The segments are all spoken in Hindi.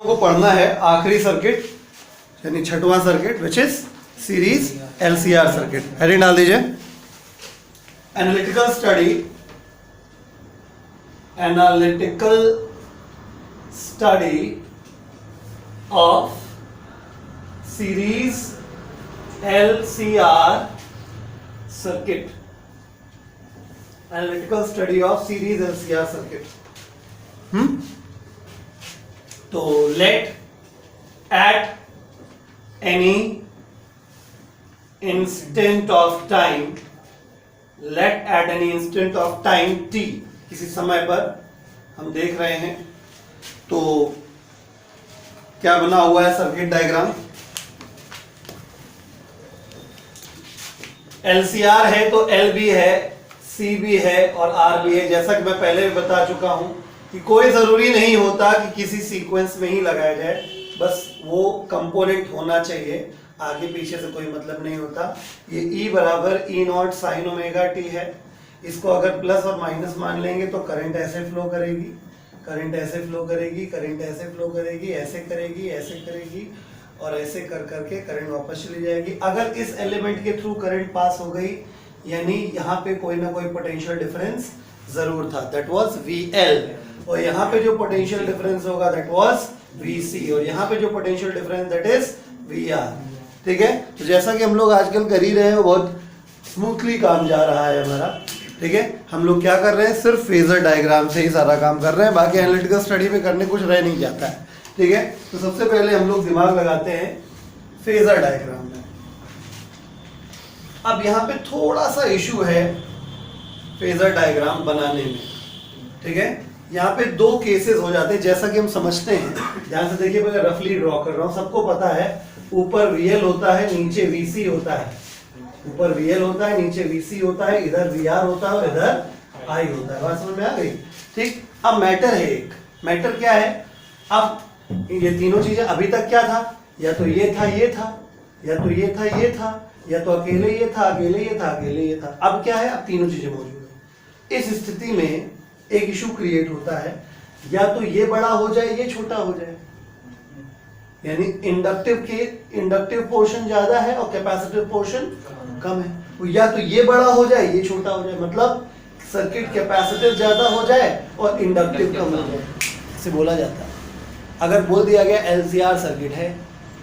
को पढ़ना है आखिरी सर्किट यानी छठवां circuit which is series LCR circuit. Heading डाल दीजिए analytical study of series LCR circuit. Analytical study of series LCR circuit. तो let at any instant of time t, किसी समय पर हम देख रहे हैं तो क्या बना हुआ है सर्किट डायग्राम। LCR है तो L भी है, C भी है और R भी है। जैसा कि मैं पहले भी बता चुका हूं कि कोई जरूरी नहीं होता कि किसी सीक्वेंस में ही लगाया जाए, बस वो कंपोनेंट होना चाहिए, आगे पीछे से कोई मतलब नहीं होता। ये E बराबर E not sine omega T है। इसको अगर प्लस और माइनस मान लेंगे तो करंट ऐसे फ्लो करेगी, करंट ऐसे फ्लो करेगी, करंट ऐसे फ्लो करेगी, ऐसे करेगी, ऐसे करेगी और ऐसे कर करके करंट वापस चली जाएगी। अगर इस एलिमेंट के थ्रू करंट पास हो गई यानी यहाँ पे कोई ना कोई पोटेंशियल डिफरेंस जरूर था, दैट वाज VL। और यहाँ पे जो पोटेंशियल डिफरेंस होगा दैट वाज VC और यहाँ पे जो potential difference that is VR। ठीक है, तो जैसा कि हम लोग आजकल कर ही रहे हैं, बहुत स्मूथली काम जा रहा है हमारा। ठीक है, हम लोग क्या कर रहे हैं, सिर्फ फेजर डायग्राम से ही सारा काम कर रहे हैं, बाकी एनालिटिकल स्टडी में करने कुछ रह नहीं जाता है। ठीक है, तो सबसे पहले हम लोग दिमाग लगाते हैं फेजर डायग्राम में। अब यहाँ पे थोड़ा सा इशू है फेजर डायग्राम बनाने में। ठीक है, यहाँ पे दो केसेस हो जाते हैं जैसा कि हम समझते हैं। ध्यान से देखिए, मैं रफली ड्रॉ कर रहा हूँ। सबको पता है ऊपर VL होता है, नीचे VC होता है। ऊपर VL होता है, नीचे VC होता है, इधर VR होता है और इधर I होता है। बात समझ में आ गई? ठीक, अब मैटर है एक। मैटर क्या है? अब ये तीनों चीजें अभी तक क्या था, या तो ये था, ये था, या तो ये था, ये था, या तो अकेले ये था, अकेले ये था, अकेले ये था। अब क्या है, अब तीनों चीजें मौजूद है। इस स्थिति में एक इशू क्रिएट होता है, या तो ये बड़ा हो जाए, ये छोटा हो जाए, यानी इंडक्टिव पोर्शन ज्यादा है और कैपेसिटिव पोर्शन कम है। या तो ये बड़ा हो जाए, ये छोटा हो जाए, मतलब सर्किट कैपेसिटिव ज्यादा हो जाए और इंडक्टिव कम हो जाए, इसे बोला जाता है। अगर बोल दिया गया LCR सर्किट है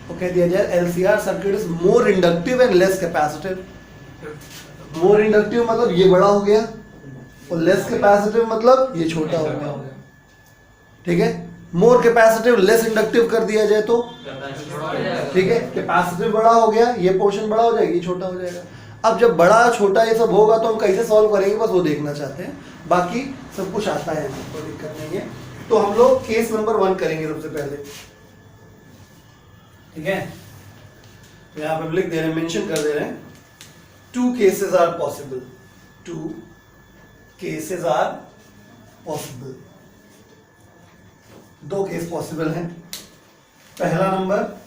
तो कह दिया जाए LCR circuit is more inductive and less capacitive. More inductive मतलब ये बड़ा हो गया और लेस कैपेसिटिव मतलब ये छोटा हो गया। ठीक है, मोर कैपेसिटिव लेस इंडक्टिव कर दिया जाए तो ठीक है, कैपेसिटिव बड़ा हो गया, ये पोर्शन बड़ा हो जाएगा, ये छोटा हो जाएगा। अब जब बड़ा छोटा ये सब होगा तो हम कैसे सॉल्व करेंगे, बस वो देखना चाहते हैं, बाकी सब कुछ आता है, कोई दिक्कत नहीं है। तो हम लोग केस नंबर 1 करेंगे सबसे पहले। ठीक है, तो यहां पर लिख दे रहे हैं, मेंशन कर दे रहे हैं, 2 cases are possible. 2 cases are possible. 2 case possible हैं। पहला नंबर,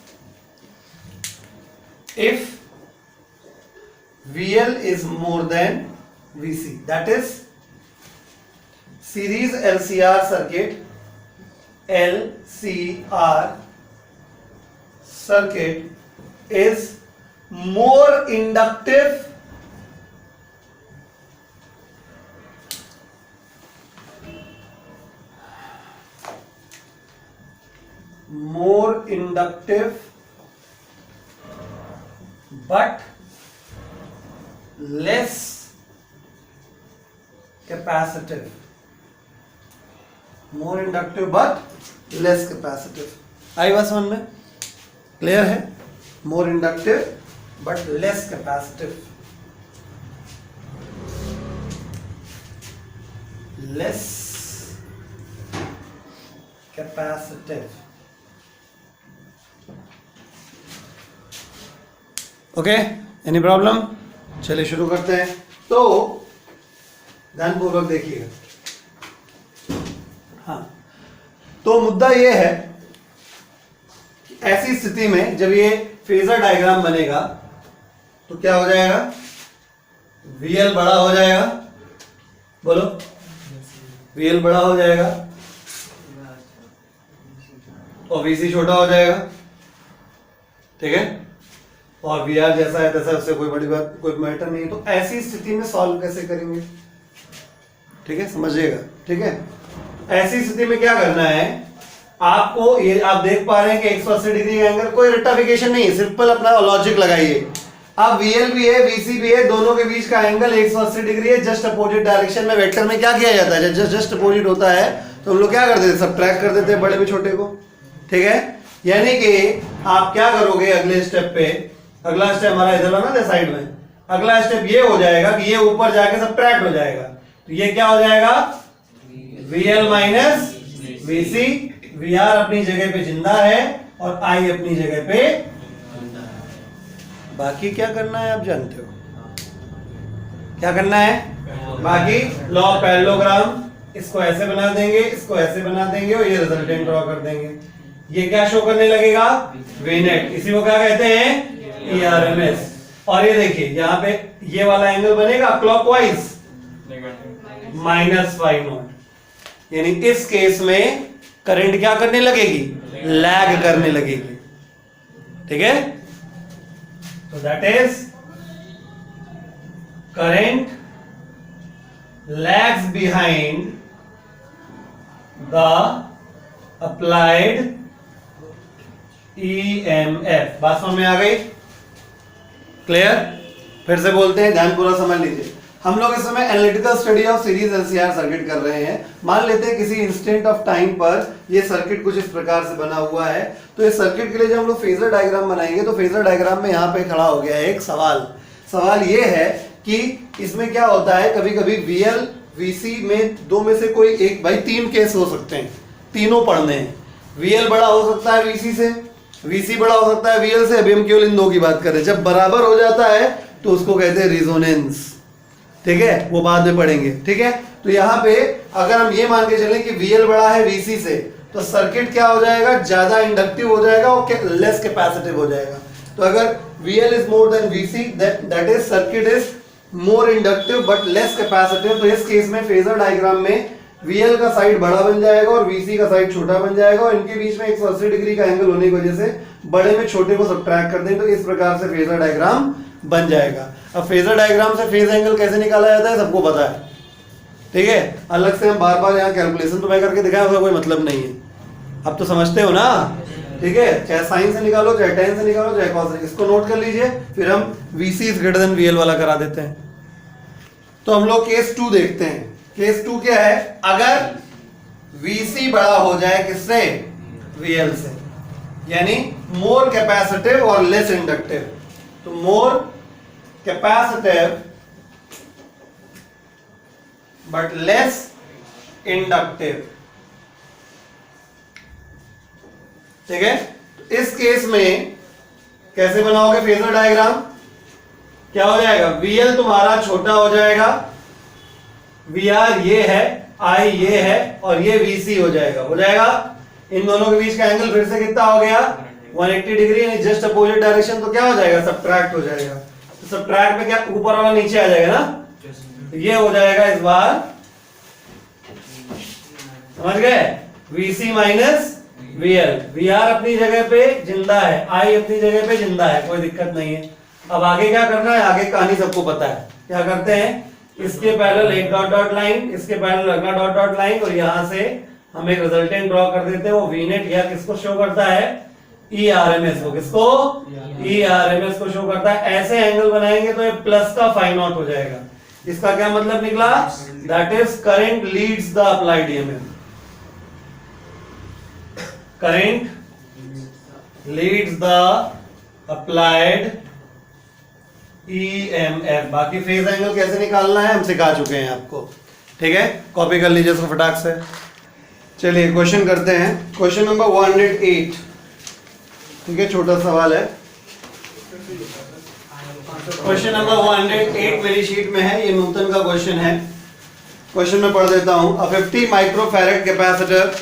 इफ VL is more than VC, that is series LCR circuit, LCR circuit is more inductive but less capacitive. More inductive but less capacitive. आई बात समझ में? क्लियर है? More inductive but less capacitive. Less capacitive. Okay, any problem? चलिए शुरू करते हैं। तो ध्यानपूर्वक देखिएगा। हाँ, तो मुद्दा यह है कि ऐसी स्थिति में जब ये फेजर डायग्राम बनेगा तो क्या हो जाएगा, VL बड़ा हो जाएगा, बोलो VL बड़ा हो जाएगा और VC छोटा हो जाएगा, ठीक है, और VR जैसा है तैसा, उससे कोई बड़ी बात, कोई मैटर नहीं है। तो ऐसी स्थिति में सॉल्व कैसे करेंगे, ठीक है, समझिएगा, ठीक है। ऐसी स्थिति में क्या करना है आपको, ये आप देख पा रहे हैं कि 180 डिग्री का एंगल, कोई रेक्टिफिकेशन नहीं है, सिंपल अपना लॉजिक लगाइए। अब VL भी है VC भी है, दोनों के बीच का एंगल 180 डिग्री है, जस्ट अपोजिट डायरेक्शन में। वेक्टर में क्या किया जाता है, जस्ट अपोजिट होता है तो हम लोग क्या कर देते हैं, सबट्रैक्ट कर देते हैं बड़े में छोटे को, ठीक है। यानी कि आप क्या करोगे अगले स्टेप पे, अगला स्टेप हमारा इधर बना था साइड में, अगला स्टेप ये हो जाएगा कि ये ऊपर जाके सबट्रैक्ट हो जाएगा, तो ये क्या हो जाएगा, VL माइनस VC, VR अपनी जगह पे जिंदा है और I अपनी जगह पे जिंदा है। बाकी क्या करना है आप जानते हो, क्या करना है बाकी, लॉ ऑफ पैरेललोग्राम, इसको ऐसे बना देंगे, इसको ऐसे बना देंगे और ये रिजल्टेंट ड्रॉ कर देंगे। ये क्या शो करने लगेगा, Vnet, इसी को क्या कहते हैं, ERMS। और ये देखिए यहाँ पे ये वाला एंगल बनेगा क्लॉकवाइज -φ0, यानी इस केस में करंट क्या करने लगेगी, लैग करने लगेगी, ठीक है। तो that is current lags behind the applied EMF। बात समझ में आ गई, क्लियर। फिर से बोलते हैं, ध्यान पूरा समझ लीजिए। हम लोग इस समय analytical study of series LCR circuit कर रहे हैं। मान लेते हैं किसी इंस्टेंट ऑफ टाइम पर ये सर्किट कुछ इस प्रकार से बना हुआ है, तो इस सर्किट के लिए जब हम लोग फेजर डायग्राम बनाएंगे तो फेजर डायग्राम में यहाँ पे खड़ा हो गया है एक सवाल ये है कि इसमें क्या होता है, कभी कभी VL VC में दो में से कोई एक, भाई 3 केस हो सकते हैं, तीनों पढ़ने हैं। VL बड़ा हो सकता है VC से, VC बड़ा हो सकता है VL से, अभी हम केवल इन दो की बात कर रहे हैं। जब बराबर हो जाता है तो उसको कहते हैं रिजोनेंस, ठीक है, वो बाद में पढ़ेंगे, ठीक है। तो यहाँ पे अगर हम ये मान के चलें कि VL बड़ा है VC से, तो सर्किट क्या हो जाएगा, ज्यादा इंडक्टिव हो जाएगा और लेस कैपेसिटिव हो जाएगा। तो अगर VL is more than VC, that is circuit is more inductive but less capacitive. तो इस केस में फेजर डायग्राम में VL का साइड बड़ा बन जाएगा और VC का साइड छोटा बन जाएगा, और इनके बीच में 180 डिग्री का एंगल होने की वजह से बड़े में छोटे को सब्ट्रैक्ट कर दें तो इस प्रकार से फेजर डायग्राम बन जाएगा। अब फेजर डायग्राम से फेज एंगल कैसे निकाला जाता है सबको पता है, ठीक है। अलग से हम बार बार यहाँ कैलकुलेशन तो मैं करके दिखाया, उसका कोई मतलब नहीं है, अब तो समझते हो ना, ठीक है। चाहे साइन से निकालो, चाहे टेन से निकालो, चाहे कॉस से, इसको नोट कर लीजिए। फिर हम VC is greater than VL वाला करा देते हैं। तो हम लोग केस 2 देखते हैं। केस 2 क्या है, अगर VC बड़ा हो जाए किससे, VL से, यानी मोर कैपेसिटिव और लेस इंडक्टिव। तो मोर कैपेसिटिव बट लेस इंडक्टिव, ठीक है। इस केस में कैसे बनाओगे फेजर डायग्राम, क्या हो जाएगा, VL तुम्हारा छोटा हो जाएगा, VR ये है, I ये है और ये VC हो जाएगा। इन दोनों के बीच का एंगल फिर से कितना हो गया, 180 डिग्री, यानी जस्ट अपोजिट डायरेक्शन। तो क्या हो जाएगा, सब्ट्रैक्ट हो जाएगा। तो सब्ट्रैक्ट में क्या ऊपर वाला नीचे आ जाएगा ना, तो ये हो जाएगा इस बार, समझ गए, VC माइनस VL। VR अपनी जगह पे जिंदा है, I अपनी जगह पे जिंदा है, कोई दिक्कत नहीं है। अब आगे क्या करना है, आगे कहानी सबको पता है। क्या करते हैं, इसके पैरेलल एक डॉट डॉट लाइन, इसके पैरेलल अगला डॉट डॉट लाइन, और यहां से हम एक रिजल्टेंट ड्रॉ कर देते हैं। वो Vnet या किसको शो करता है, ERMS को, किसको, ERMS को शो करता है। ऐसे एंगल बनाएंगे तो ये प्लस का φ0 हो जाएगा। इसका क्या मतलब निकला, that is current leads the applied EMF, current leads the applied EMF। बाकी फेज एंगल कैसे निकालना है हम सिखा चुके हैं आपको, ठीक है, कॉपी कर लीजिए इसको फटाक से। चलिए क्वेश्चन करते हैं, क्वेश्चन नंबर 108, ठीक है, छोटा सवाल है। क्वेश्चन नंबर 108 मेरी शीट में है, ये नूतन का क्वेश्चन है। क्वेश्चन में पढ़ देता हूं। अ 50 microfarad capacitor,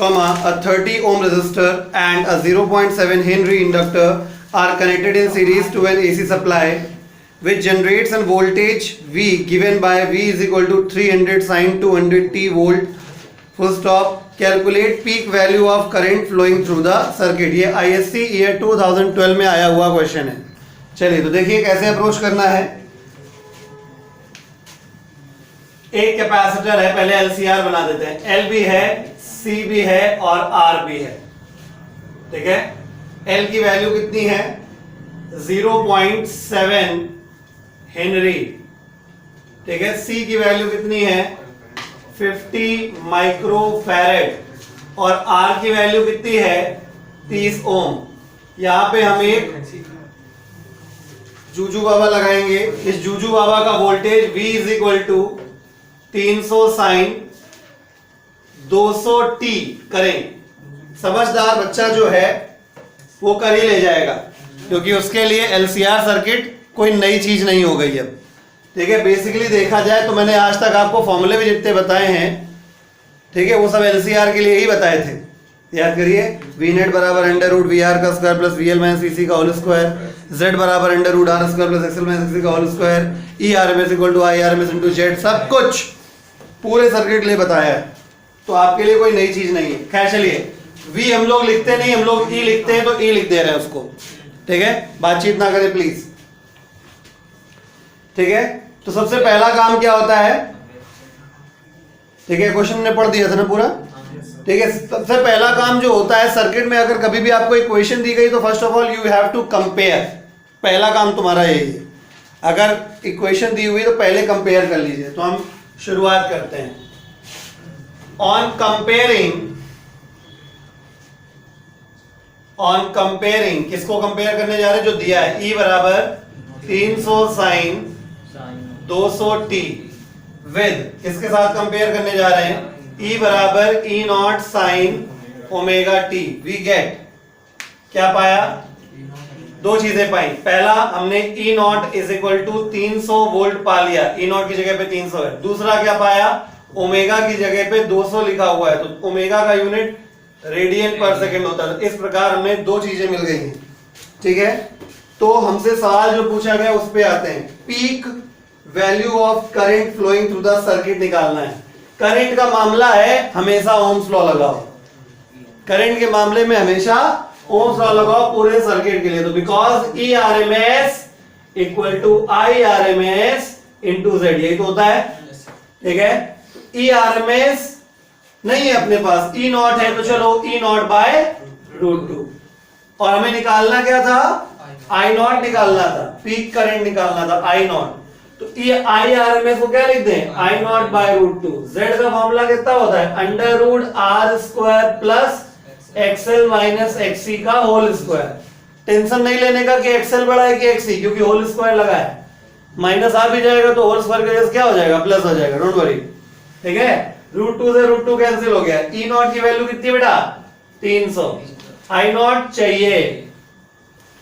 a 30 ohm resistor and a 0.7 Henry inductor are connected in series to an AC supply which generates a voltage V given by V is equal to 300 sin 200 t volt full stop calculate peak value of current flowing through the circuit. ये आईएससी ईयर 2012 में आया हुआ क्वेश्चन है। चलिए तो देखिए कैसे अप्रोच करना है। एक कैपेसिटर है, पहले एलसीआर बना देते हैं। एल भी है, सी भी है और आर भी है। ठीक है, एल की वैल्यू कितनी है 0.7 हेनरी। ठीक है, सी की वैल्यू कितनी है 50 माइक्रोफैरेड और आर की वैल्यू कितनी है 30 ओम। यहां पे हम एक जूजू बाबा लगाएंगे। इस जूजू बाबा का voltage V is equal to 300 sine 200 T करें। समझदार बच्चा जो है वो कर ही ले जाएगा, क्योंकि उसके लिए एलसीआर सर्किट कोई नई चीज नहीं हो गई अब। ठीक है, बेसिकली देखा जाए तो मैंने आज तक आपको फॉर्मूले भी जितने बताए हैं, ठीक है, वो सब एलसीआर के लिए ही बताए थे। याद करिए, वी नेट बराबर अंडर रूट वी आर का square plus V L minus V C का होल स्क्वायर, जेड बराबर under root R square plus XL minus X का whole square, E R M S equal to I R M S into Z, सब कुछ पूरे सर्किट के लिए बताया है, तो आपके लिए कोई नई चीज नहीं है। खैर चलिए, वी हम लोग लिखते नहीं, हम लोग ई लिखते हैं, तो ई लिख दे रहे हैं उसको। ठीक है, बातचीत ना करें प्लीज। ठीक है, तो सबसे पहला काम क्या होता है, ठीक है, क्वेश्चन ने पढ़ दिया था ना पूरा। ठीक है, सबसे पहला काम जो होता है सर्किट में, अगर कभी भी आपको इक्वेशन दी गई तो first of all you have to compare. पहला काम तुम्हारा यही है, अगर इक्वेशन दी हुई तो पहले कंपेयर कर लीजिए। तो हम शुरुआत करते हैं। ऑन कंपेयरिंग किसको कंपेयर करने जा रहे हैं, जो दिया है E बराबर 300 साइन 200 टी विद किसके साथ कंपेयर करने जा रहे हैं, E बराबर E not sine omega T. We get, क्या पाया, दो चीजें पाई। पहला, हमने E not is equal to 300 volt पा लिया, E नॉट की जगह पे 300 है। दूसरा क्या पाया, ओमेगा की जगह पे 200 लिखा हुआ है, तो ओमेगा का यूनिट रेडियन पर सेकंड होता है। तो इस प्रकार हमें दो चीजें मिल गई हैं। ठीक है, तो हमसे सवाल जो पूछा गया उस पे आते हैं। Peak value of current flowing through the circuit निकालना है। करंट का मामला है, हमेशा ओम्स लॉ लगाओ। करंट के मामले में हमेशा ओम्स लॉ लगाओ पूरे सर्किट के लिए। तो because E R M S equal to I R M S into Z, यही तो होता है। ठीक है, ई आर एम एस नहीं है अपने पास, ई नॉट है, तो चलो ई नॉट बाय रूट 2। और हमें निकालना क्या था, आई नॉट निकालना था, पीक करंट निकालना था आई नॉट। तो ये आई आर एम एस को क्या लिख दें, I not by root 2। Z का फॉर्मूला कितना होता है, under root R square plus XL minus XC का होल स्क्वायर। टेंशन नहीं लेने का कि एक्सएल बड़ा है कि एक्सी, क्योंकि होल स्क्वायर लगा है। माइनस आ भी जाएगा तो होल स्क्वायर की वजह से क्या हो जाएगा, प्लस हो जाएगा, डोंट वरी। ठीक है, रूट 2 से रूट 2 कैंसिल हो गया। ई नॉट की वैल्यू कितनी बेटा 300, आई नॉट चाहिए,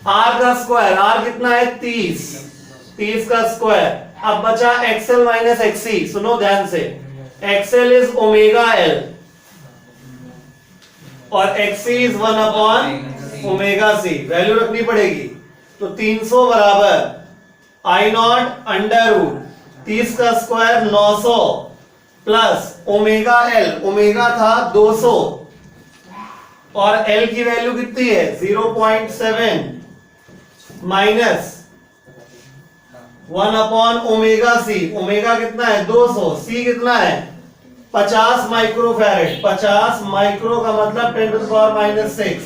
आर का स्क्वायर, आर कितना है 30 का स्क्वायर। अब बचा एक्सएल माइनस एक्सी, सुनो ध्यान से, एक्सएल इज ओमेगा एल और XC is 1 upon omega C, value रखनी पड़ेगी। तो 300 बराबर आई नॉट अंडर रूट 30 का square 900 plus omega L, omega था 200 और एल की वैल्यू कितनी है 0.7 minus 1 upon omega C, omega कितना है 200, सी कितना है 50 माइक्रोफैरेड। 50 माइक्रो का मतलब 10 to the power minus 6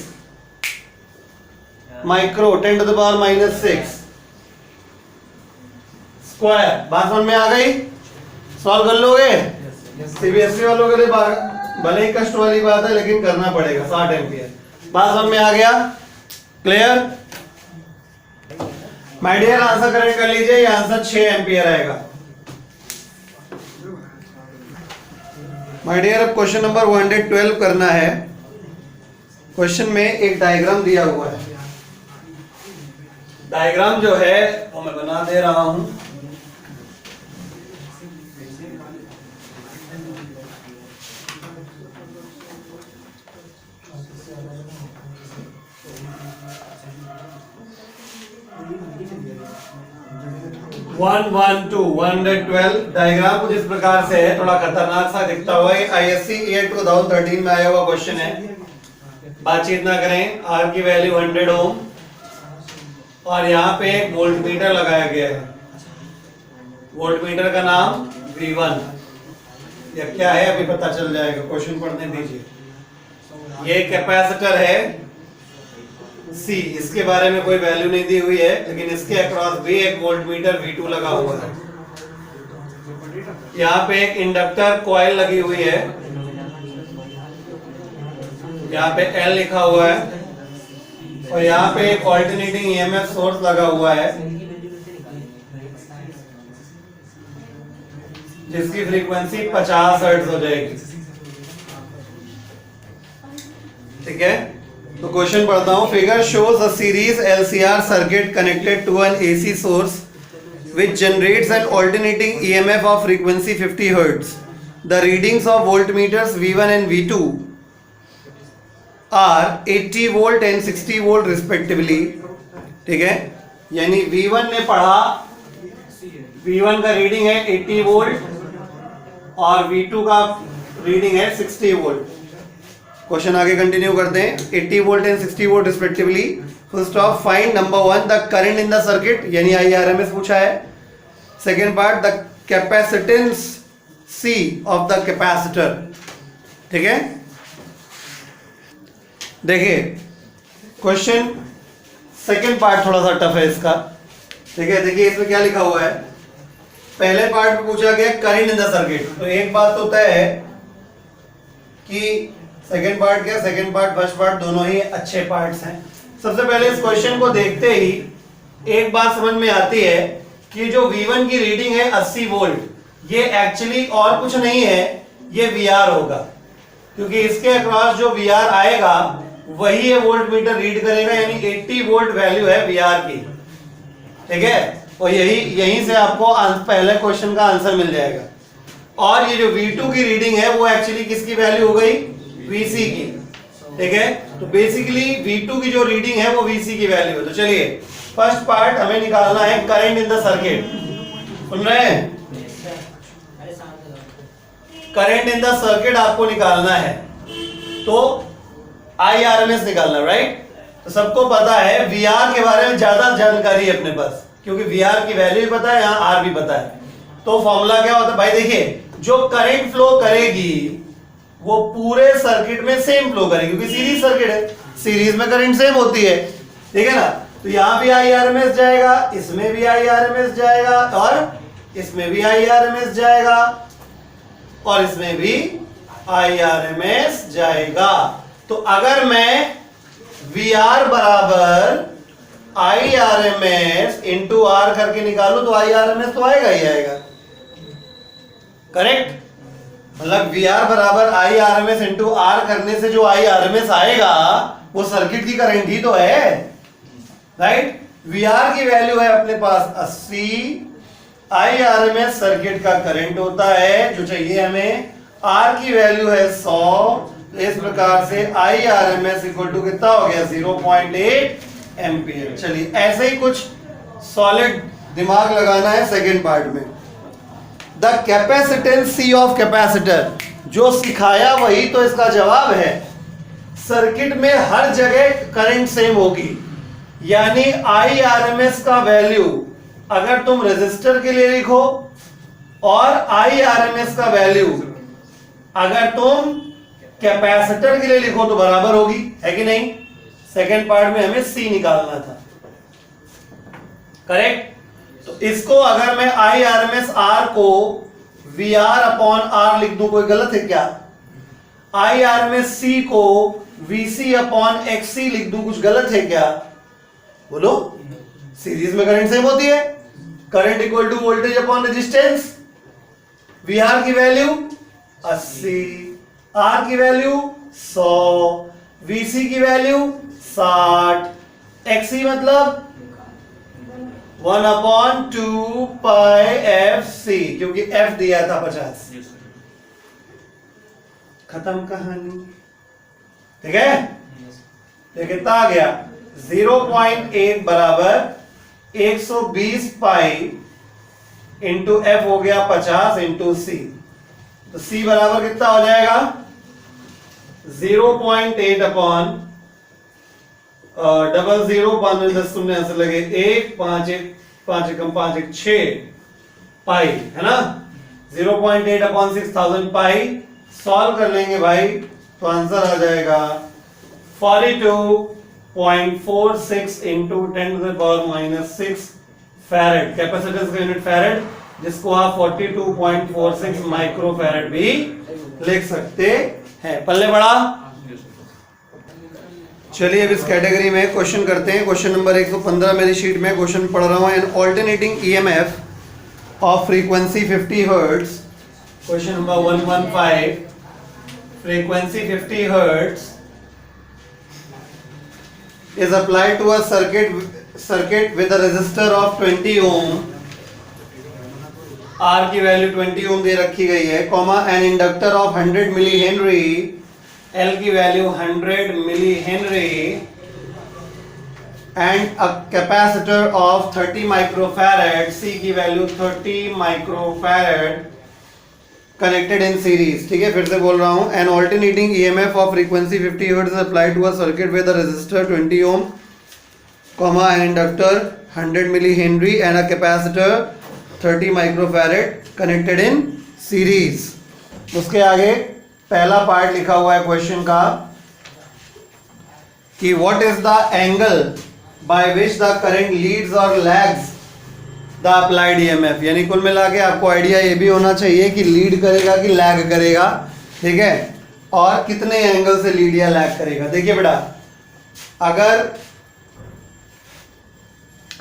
micro, 10 to the power minus 6 square. बात समझ में आ गई, सॉल्व कर लोगे। सीबीएसई वालों के लिए भले ही कष्ट वाली बात है, लेकिन करना पड़ेगा। 60 एम्पियर, बात समझ में आ गया, clear. My dear, answer correct कर लीजिए, ये आंसर 6 एम्पियर आएगा। माय डियर, अब क्वेश्चन नंबर 112 करना है। क्वेश्चन में एक डायग्राम दिया हुआ है। डायग्राम जो है वो मैं बना दे रहा हूं। 112 112 डायग्राम कुछ इस प्रकार से है, थोड़ा खतरनाक सा दिखता हुआ है। आईएससी ईयर 2013 में आया हुआ क्वेश्चन है। बातचीत ना करें। आर की वैल्यू 100 ओम और यहाँ पे एक वोल्ट मीटर लगाया गया है। वोल्ट मीटर का नाम V1 या क्या है अभी पता चल जाएगा, क्वेश्चन पढ़ने दीजिए। ये कैपेसिटर है C, इसके बारे में कोई वैल्यू नहीं दी हुई है, लेकिन इसके अक्रॉस भी एक वोल्ट मीटर V2 लगा हुआ है। यहाँ पे एक इंडक्टर कॉइल लगी हुई है, यहाँ पे L लिखा हुआ है और यहाँ पे एक ऑल्टरनेटिंग ईएमएफ सोर्स लगा हुआ है जिसकी फ्रीक्वेंसी 50 हर्ट्ज हो जाएगी। ठीक है, तो क्वेश्चन पढ़ता हूं। Figure shows a series LCR circuit connected to an AC source which generates an alternating EMF of frequency 50 Hz. The readings of voltmeters V1 and V2 are 80 volt and 60 volt respectively. ठीक है, यानी V1 ने पढ़ा, V1 का रीडिंग है 80 वोल्ट और V2 का रीडिंग है 60 वोल्ट। क्वेश्चन आगे कंटिन्यू करते हैं। 80 volt and 60 volt respectively. First of find number 1 the current in the circuit, यानी IRMS पूछा है। Second part the capacitance C of the capacitor. ठीक है, देखिए क्वेश्चन सेकेंड पार्ट थोड़ा सा टफ है इसका। ठीक है, देखिए इसमें क्या लिखा हुआ है। पहले पार्ट में पूछा गया करंट इन द सर्किट, तो एक बात तो तय है कि सेकेंड पार्ट क्या, सेकेंड पार्ट फर्स्ट पार्ट दोनों ही अच्छे पार्ट्स हैं। सबसे पहले इस क्वेश्चन को देखते ही एक बात समझ में आती है कि जो V1 की रीडिंग है 80 वोल्ट, ये एक्चुअली और कुछ नहीं है, ये VR होगा, क्योंकि इसके अक्रॉस जो VR आएगा वही ये वोल्ट मीटर रीड करेगा, यानी 80 वोल्ट वैल्यू है VR की। ठीक है, और यहीं से आपको पहले क्वेश्चन का आंसर मिल जाएगा। और ये जो V2 की रीडिंग है वो एक्चुअली किसकी वैल्यू हो गई, VC की। ठीक है, तो बेसिकली V2 की जो रीडिंग है वो VC की वैल्यू है। तो चलिए फर्स्ट पार्ट हमें निकालना है करंट इन द सर्किट। सुन रहे हैं, करंट इन द सर्किट आपको निकालना है, तो IRMS निकालना, राइट। तो सबको पता है VR के बारे में ज्यादा जानकारी है अपने पास, क्योंकि VR की वैल्यू भी पता है, यहाँ R भी पता है। तो फॉर्मूला क्या होता है भाई, देखिए जो करंट फ्लो करेगी वो पूरे सर्किट में सेम फ्लो करेगी, क्योंकि सीरीज सर्किट है, सीरीज में करंट सेम होती है। ठीक है ना, तो यहां भी IRMS जाएगा, इसमें भी IRMS जाएगा और इसमें भी IRMS जाएगा और इसमें भी IRMS जाएगा। तो अगर मैं VR बराबर IRMS इंटू R करके निकालू तो IRMS तो आएगा ही आएगा, करेक्ट। मतलब VR बराबर IRMS इंटू R करने से जो IRMS आएगा वो सर्किट की करंट ही तो है, राइट। VR की वैल्यू है अपने पास 80, IRMS सर्किट का करंट होता है जो चाहिए हमें, R की वैल्यू है 100। इस प्रकार से IRMS इक्वल टू कितना हो गया, 0.8 एम्पियर। चलिए ऐसे ही कुछ सॉलिड दिमाग लगाना है सेकेंड पार्ट में। The capacitance C of capacitor, जो सिखाया वही तो इसका जवाब है। सर्किट में हर जगह करंट सेम होगी, यानी IRMS का वैल्यू अगर तुम रेजिस्टर के लिए लिखो और IRMS का वैल्यू अगर तुम कैपेसिटर के लिए लिखो तो बराबर होगी, है कि नहीं। सेकेंड पार्ट में हमें C निकालना था, करेक्ट। तो इसको अगर मैं IRMS R को VR अपॉन R लिख दूं, कोई गलत है क्या। IRMS C को VC अपॉन XC लिख दूं, कुछ गलत है क्या, बोलो। सीरीज में करंट सेम होती है, current equal to voltage upon resistance. VR की वैल्यू 80, R की वैल्यू 100, VC की वैल्यू 60, XC मतलब 1/2 पाई FC, क्योंकि F दिया था 50। खत्म कहानी, ठीक है। तो कितना आ गया, 0.8 बराबर 120 पाई इंटू एफ हो गया 50 इंटू सी, तो सी बराबर कितना हो जाएगा 0.8 अपॉन 00 5 10 शून्य ऐसे लगे 1 5 1 5 एकम 5 1 6 पाई है ना, 0.8 अपॉन 6000 पाई। सॉल्व कर लेंगे भाई तो आंसर आ जाएगा 42.46 इंटू 10⁻⁶ फैरेड। कैपेसिटेंस का यूनिट फैरेड, जिसको आप 42.46 माइक्रो फैरेड भी लिख सकते हैं। पल्ले बड़ा। चलिए अब इस कैटेगरी में क्वेश्चन करते हैं। क्वेश्चन नंबर 115 मेरी शीट में क्वेश्चन पढ़ रहा हूं। An alternating EMF of frequency 50 hertz. Question number 115, frequency 50 hertz is applied to a circuit with a resistor of 20 ohm, R की वैल्यू 20 ओम दे रखी गई है, comma an inductor of 100 millihenry, L की value 100 millihenry and a capacitor of 30 microfarad, C की value 30 microfarad connected in series. ठीक है, फिर से बोल रहा हूं। An alternating EMF of frequency 50 hertz is applied to a circuit with a resistor 20 ohm, comma an inductor 100 millihenry and a capacitor 30 microfarad connected in series. उसके आगे पहला पार्ट लिखा हुआ है क्वेश्चन का कि what is the angle by which the current Leeds और लैग्स द अप्लाइड ईएमएफ। यानी कुल मिला के आपको आइडिया ये भी होना चाहिए कि लीड करेगा कि लैग करेगा, ठीक है, और कितने एंगल से लीड या लैग करेगा। देखिए बेटा, अगर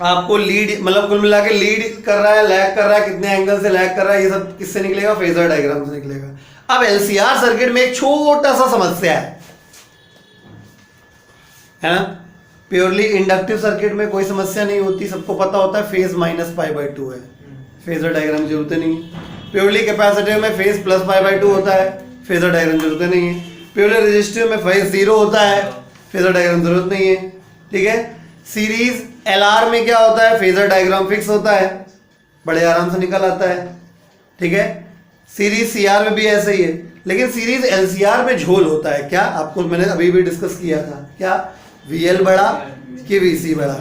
आपको लीड मतलब कुल मिला के लीड कर रहा है, लैग कर रहा है, कितने एंगल से लैग कर रहा है, ये सब किससे निकलेगा, फेजर डायग्राम से निकलेगा। अब एलसीआर सर्किट में एक छोटा सा समस्या है ना। प्योरली इंडक्टिव सर्किट में कोई समस्या नहीं होती, सबको पता होता है फेज -π/2 है, फेजर डायग्राम जरूरत नहीं है। प्योरली कैपेसिटिव में फेज +π/2 होता है, फेजर डायग्राम जरूरत नहीं है। प्योरली रेजिस्टिव में फेज 0 होता है, फेजर डायग्राम जरूरत नहीं है। ठीक है, सीरीज एलआर में क्या होता है, फेजर डायग्राम फिक्स होता है, बड़े आराम से निकल आता है। ठीक है, सीरीज सीआर में भी ऐसे ही है, लेकिन सीरीज एलसीआर में झोल होता है। क्या, आपको मैंने अभी भी डिस्कस किया था, क्या VL बड़ा कि VC बड़ा।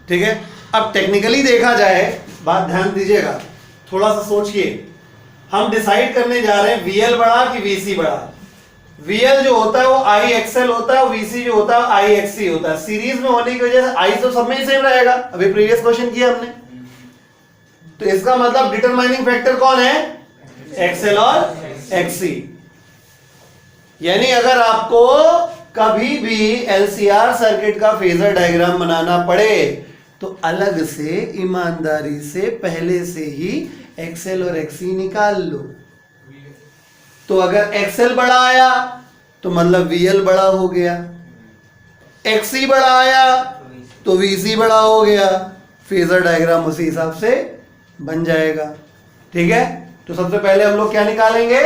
ठीक है, अब टेक्निकली देखा जाए, बात ध्यान दीजिएगा, थोड़ा सा सोचिए, हम डिसाइड करने जा रहे हैं VL बड़ा कि VC बड़ा। VL जो होता है वो IXL होता है, और VC जो होता है IXC होता है। सीरीज में होने की वजह से I तो सब में ही सेम रहेगा, अभी प्रीवियस क्वेश्चन किया हमने। तो इसका मतलब डिटरमाइनिंग फैक्टर कौन है, XL और XC। यानी अगर आपको कभी भी एलसीआर सर्किट का फेजर डायग्राम बनाना पड़े तो अलग से ईमानदारी से पहले से ही XL और XC निकाल लो। तो अगर XL बड़ा आया तो मतलब VL बड़ा हो गया, XC बड़ा आया तो VC बड़ा हो गया, फेजर डायग्राम उसी हिसाब से बन जाएगा। ठीक है, तो सबसे पहले हम लोग क्या निकालेंगे,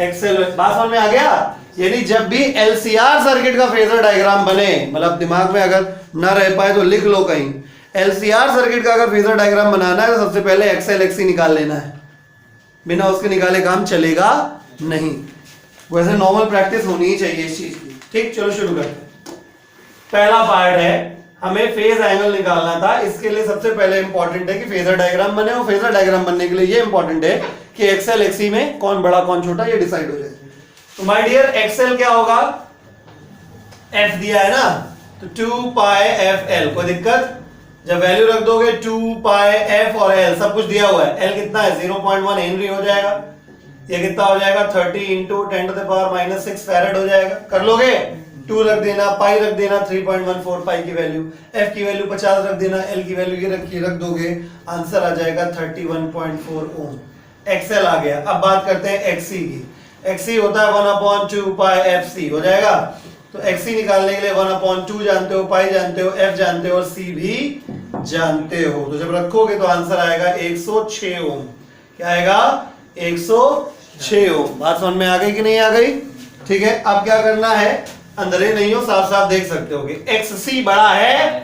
XL। बात समझ में आ गया। यानी जब भी एलसीआर सर्किट का फेजर डायग्राम बने, मतलब दिमाग में अगर ना रह पाए तो लिख लो कहीं, एलसीआर सर्किट का अगर फेजर डायग्राम बनाना है तो सबसे पहले XL XC निकाल लेना है, बिना उसके निकाले काम चलेगा नहीं। वैसे नॉर्मल प्रैक्टिस होनी ही चाहिए इस चीज की। ठीक, चलो शुरू करते हैं। पहला पार्ट है, हमें फेज एंगल निकालना था। इसके लिए सबसे पहले इंपॉर्टेंट है कि फेजर डायग्राम बने, और फेजर डायग्राम बनने के लिए ये इंपॉर्टेंट है कि XL XC में कौन बड़ा कौन छोटा ये डिसाइड हो जाए। तो माय डियर, XL क्या होगा, F दिया है ना, तो 2πfL। कोई दिक्कत, जब वैल्यू रख दोगे 2πf और L सब कुछ दिया हुआ है। L कितना है, 0.1 हेनरी हो जाएगा। ये कितना हो जाएगा, 30 इंटू 10⁻⁶ फैरेड हो जाएगा। कर लोगे, 2 रख देना, पाई रख देना 3.14 पाई की वैल्यू, F की वैल्यू 50 रख देना, L की वैल्यू ये रख दोगे, आंसर आ जाएगा 31.4 ओम। XL आ गया। अब बात करते हैं XC की। XC होता है 1/2πfC हो जाएगा। तो XC निकालने के लिए 1/2 जानते हो, पाई जानते हो, F जानते हो और C भी जानते हो। तो जब रखोगे तो आंसर आएगा 106 ओम। क्या आएगा, 106 ओम। बात समझ में आ गई कि नहीं आ गई। ठीक है, अब क्या करना है, अंदर नहीं हो, साफ साफ देख सकते हो कि XC बड़ा है।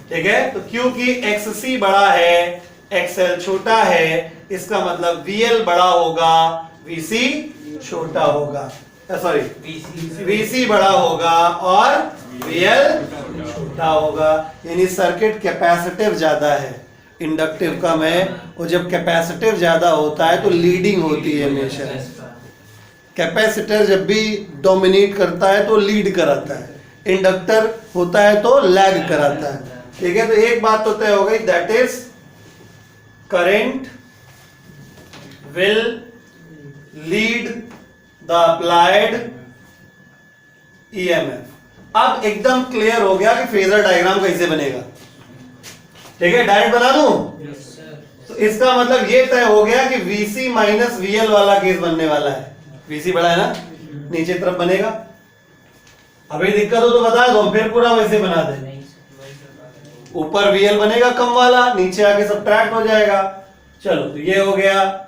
ठीक है, तो क्योंकि XC बड़ा है XL छोटा है, इसका मतलब VL बड़ा होगा, VC छोटा होगा, सॉरी VC बड़ा होगा और VL छोटा होगा। यानी सर्किट कैपेसिटिव ज्यादा है, इंडक्टिव कम है, और जब कैपेसिटिव ज्यादा होता है तो लीडिंग होती है हमेशा। कैपेसिटर जब भी डोमिनेट करता है तो लीड कराता है, इंडक्टर होता है तो लैग कराता है। ठीक है, तो एक बात तो तय हो गई, that is current will lead the applied EMF। अब एकदम क्लियर हो गया कि फेजर डायग्राम कैसे बनेगा। ठीक है, डायरेक्ट बना दूं? तो इसका मतलब ये तय हो गया कि VC माइनस VL वाला केस बनने वाला है। VC बड़ा है ना, नीचे तरफ बनेगा। अभी दिक्कत हो तो बता दो, फिर पूरा वैसे बना दे। ऊपर VL बनेगा कम वाला, नीचे आके सब्ट्रैक्ट हो जाएगा। चलो, तो ये हो गया,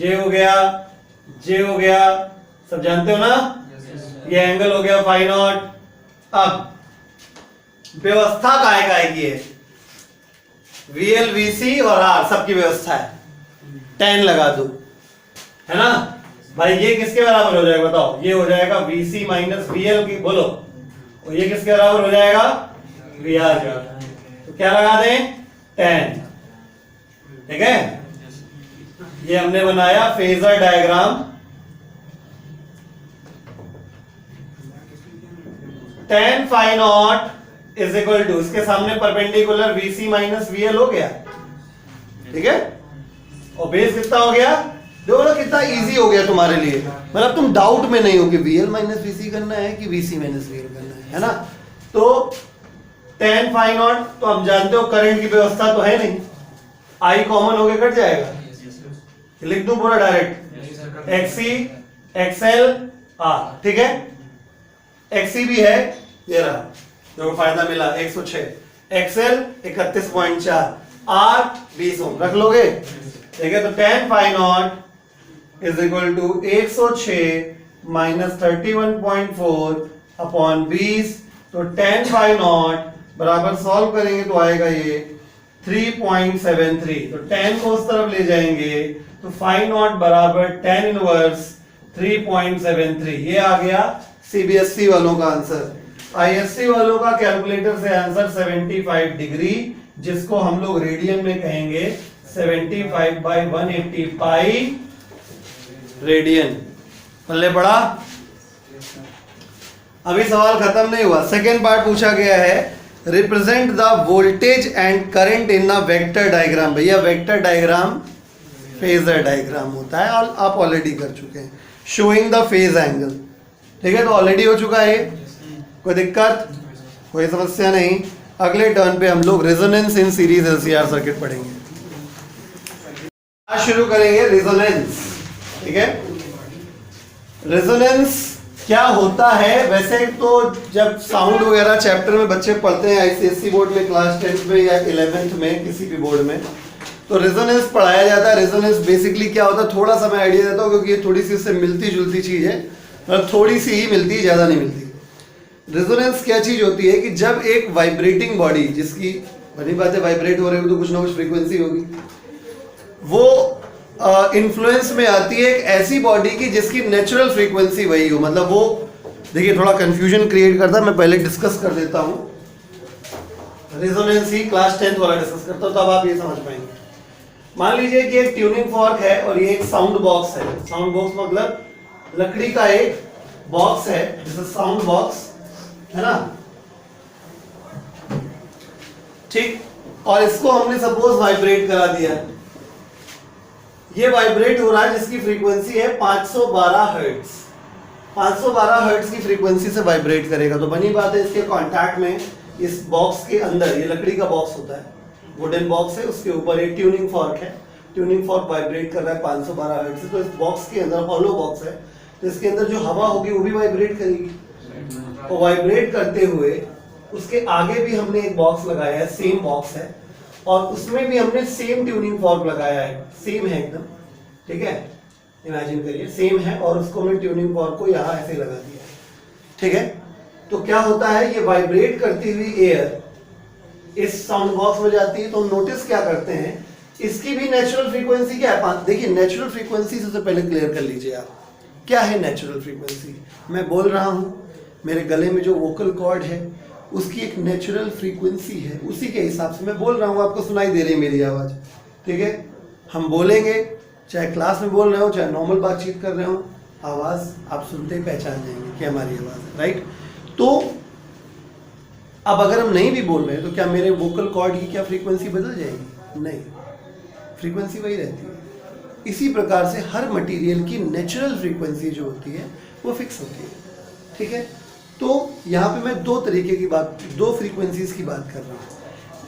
J हो गया, J हो गया, सब जानते हो ना। ये एंगल हो गया फाई नॉट। अब व्यवस्था काय की है, VL VC और R सबकी व्यवस्था है, 10 लगा दो, है ना भाई। ये किसके बराबर हो जाएगा बताओ? ये हो जाएगा VC माइनस VL की, बोलो। और ये किसके बराबर हो जाएगा? VR का। तो क्या लगा दें? 10। ठीक है, ये हमने बनाया phasor diagram. 10 phi nought is equal to, इसके सामने परपेंडिकुलर VC माइनस VL हो गया। ठीक है, और बेस कितना हो गया? देखो ना कितना इजी हो गया तुम्हारे लिए। मतलब तुम डाउट में नहीं हो कि VL माइनस VC करना है कि VC माइनस VL करना है ना। तो 10 फाई नॉट, तो हम जानते हो करंट की व्यवस्था तो है नहीं, I कॉमन हो गया, कट जाएगा। लिख दूं पूरा डायरेक्ट, XC XL R। ठीक है, XC भी है, ये रहा, देखो फायदा मिला 106, XL 31.4, R 20 ओम, रख लोगे। ठीक है, तो 10 phi nought is equal to 106 minus 31.4 upon 20। तो 10 फाई नॉट बराबर सॉल्व करेंगे तो आएगा ये 3.73। तो 10 को उस तरफ ले जाएंगे तो फाई नॉट बराबर 10 इनवर्स 3.73। ये आ गया CBSE वालों का आंसर। ISC वालों का कैलकुलेटर से आंसर 75 डिग्री, जिसको हम लोग रेडियन में कहेंगे 75 बाई 180 पाई रेडियन। पल्ले पड़ा? अभी सवाल खत्म नहीं हुआ, सेकेंड पार्ट पूछा गया है, represent the voltage and current in a vector diagram. भैया वेक्टर डायग्राम फेजर डायग्राम होता है, और आप ऑलरेडी कर चुके हैं। शोइंग द फेज एंगल, ठीक है, तो ऑलरेडी हो चुका है, कोई दिक्कत, कोई समस्या नहीं। अगले टर्न पे हम लोग resonance in series LCR circuit पढ़ेंगे। आज शुरू करेंगे रेजोनेंस। ठीक है, रेजोनेंस क्या होता है? वैसे तो जब साउंड वगैरह चैप्टर में बच्चे पढ़ते हैं ICSE बोर्ड में, क्लास 10th में या 11th में, किसी भी बोर्ड में, तो रेजोनेंस पढ़ाया जाता है। रेजोनेंस बेसिकली क्या होता है, थोड़ा सा मैं आइडिया देता हूँ, क्योंकि ये थोड़ी सी इससे मिलती जुलती चीज है, मतलब थोड़ी सी ही मिलती है, ज्यादा नहीं मिलती। रेजोनेंस क्या चीज होती है कि जब एक वाइब्रेटिंग बॉडी, जिसकी बड़ी बात है वाइब्रेट हो रही हो तो कुछ ना कुछ फ्रीक्वेंसी होगी, वो इन्फ्लुएंस में आती है एक ऐसी बॉडी की जिसकी नेचुरल फ्रीक्वेंसी वही हो। मतलब वो, देखिए थोड़ा कंफ्यूजन क्रिएट करता है, मैं पहले डिस्कस कर देता हूँ। रेजोनेंस ही क्लास 10th वाला डिस्कस करता हूँ, तब आप ये समझ पाएंगे। मान लीजिए कि एक ट्यूनिंग फॉर्क है और ये एक साउंड बॉक्स है। साउंड बॉक्स मतलब लकड़ी का एक बॉक्स है, जैसे साउंड बॉक्स है ना, ठीक। और इसको हमने सपोज वाइब्रेट करा दिया, ये वाइब्रेट हो रहा है, जिसकी फ्रीक्वेंसी है 512 हर्ट्ज। 512 हर्ट्ज की फ्रीक्वेंसी से वाइब्रेट करेगा। तो बनी बात है, इसके कांटेक्ट में, इस बॉक्स के अंदर, ये लकड़ी का बॉक्स होता है, वुडन बॉक्स है, उसके ऊपर एक ट्यूनिंग फॉर्क है। ट्यूनिंग फॉर्क वाइब्रेट कर रहा है 512 हर्ट्ज से। तो इस बॉक्स के अंदर, हॉलो बॉक्स है, तो इसके अंदर जो हवा होगी वो भी वाइब्रेट करेगी। और वाइब्रेट करते हुए उसके आगे भी हमने एक बॉक्स लगाया है, सेम बॉक्स है, और उसमें भी हमने सेम ट्यूनिंग फॉर्क लगाया है, सेम है एकदम। ठीक है, इमेजिन करिए सेम है, और उसको हमने ट्यूनिंग फॉर्क को यहाँ ऐसे लगा दिया। ठीक है, तो क्या होता है, ये वाइब्रेट करती हुई एयर इस साउंड बॉक्स में जाती है। तो हम नोटिस क्या करते हैं इसकी भी नेचुरल फ्रीक्वेंसी क्या है? देखिए नेचुरल फ्रीक्वेंसी सबसे पहले क्लियर कर लीजिए आप, क्या है नेचुरल फ्रीक्वेंसी? मैं बोल रहा हूँ, मेरे गले में जो वोकल कॉर्ड है उसकी एक नेचुरल फ्रीक्वेंसी है, उसी के हिसाब से मैं बोल रहा हूँ, आपको सुनाई दे रही है मेरी आवाज़, ठीक है? हम बोलेंगे, चाहे क्लास में बोल रहे हो, चाहे नॉर्मल बातचीत कर रहे हो, आवाज़ आप सुनते ही पहचान जाएंगे कि हमारी आवाज़ है, राइट? तो अब अगर हम नहीं भी बोल रहे हैं तो क्या मेरे वोकल कॉर्ड की क्या फ्रीक्वेंसी बदल जाएगी? नहीं, फ्रीक्वेंसी वही रहती है। इसी प्रकार से हर मटेरियल की नेचुरल फ्रीक्वेंसी जो होती है वो फिक्स होती है, ठीक है? तो यहाँ पे मैं दो तरीके की बात, दो फ्रीक्वेंसीज की बात कर रहा हूँ।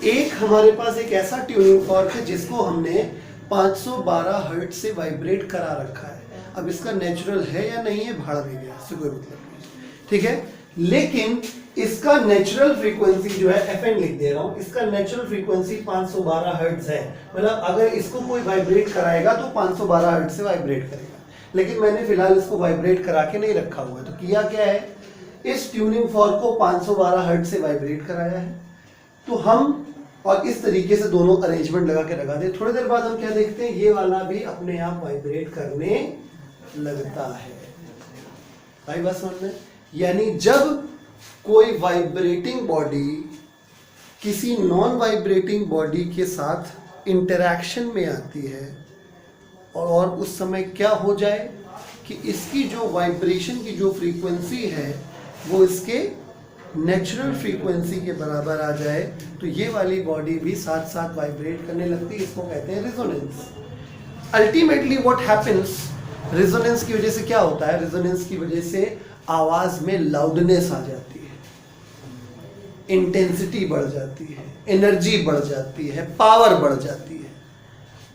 एक हमारे पास एक ऐसा ट्यूनिंग फॉर्क है जिसको हमने 512 हर्ट्ज से वाइब्रेट करा रखा है। अब इसका नेचुरल है या नहीं है, भाड़ में गया, इससे कोई मतलब नहीं, ठीक है? लेकिन इसका नेचुरल फ्रीक्वेंसी जो है, FN लिख दे रहा हूँ, इसका नेचुरल फ्रीक्वेंसी 512 हर्ट्ज है। मतलब अगर इसको कोई वाइब्रेट कराएगा तो 512 हर्ट्ज से वाइब्रेट करेगा, लेकिन मैंने फिलहाल इसको वाइब्रेट करा के नहीं रखा हुआ है। तो किया क्या है, इस ट्यूनिंग फॉर्क को 512 हर्ट्ज से वाइब्रेट कराया है। तो हम और इस तरीके से दोनों अरेंजमेंट लगा के लगा दे, थोड़ी देर बाद हम क्या देखते हैं, ये वाला भी अपने आप वाइब्रेट करने लगता है। भाई बस समझ में, यानी जब कोई वाइब्रेटिंग बॉडी किसी नॉन वाइब्रेटिंग बॉडी के साथ इंटरैक्शन में आती है और उस समय क्या हो जाए कि इसकी जो वाइब्रेशन की जो फ्रीक्वेंसी है वो इसके नेचुरल फ्रीक्वेंसी के बराबर आ जाए, तो ये वाली बॉडी भी साथ साथ वाइब्रेट करने लगती है। इसको कहते हैं resonance. Ultimately what happens, resonance की वजह से क्या होता है, रेजोनेंस की वजह से आवाज में लाउडनेस आ जाती है, इंटेंसिटी बढ़ जाती है, एनर्जी बढ़ जाती है, पावर बढ़ जाती है।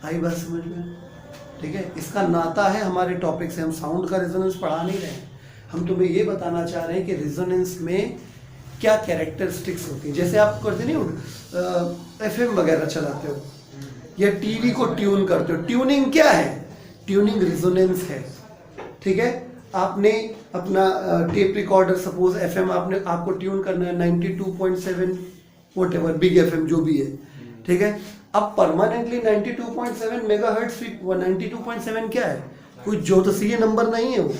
आई बात समझ में? ठीक है, इसका नाता है हमारे टॉपिक से। हम साउंड का रेजोनेंस पढ़ा नहीं रहे हैं, हम तुम्हें ये बताना चाह रहे हैं कि रेजोनेंस में क्या कैरेक्टरिस्टिक्स होती है। जैसे आप करते नहीं हो FM वगैरह चलाते हो या टीवी को ट्यून करते हो, ट्यूनिंग क्या है? ट्यूनिंग रेजोनेंस है, ठीक है? आपने अपना टेप रिकॉर्डर सपोज FM आपने आपको ट्यून करना है 92.7 व्हाटएवर बिग FM जो भी है, ठीक है? अब परमानेंटली 92.7 मेगाहर्ट्ज, 92.7 क्या है? कोई ज्योतिषीय नंबर नहीं है वो,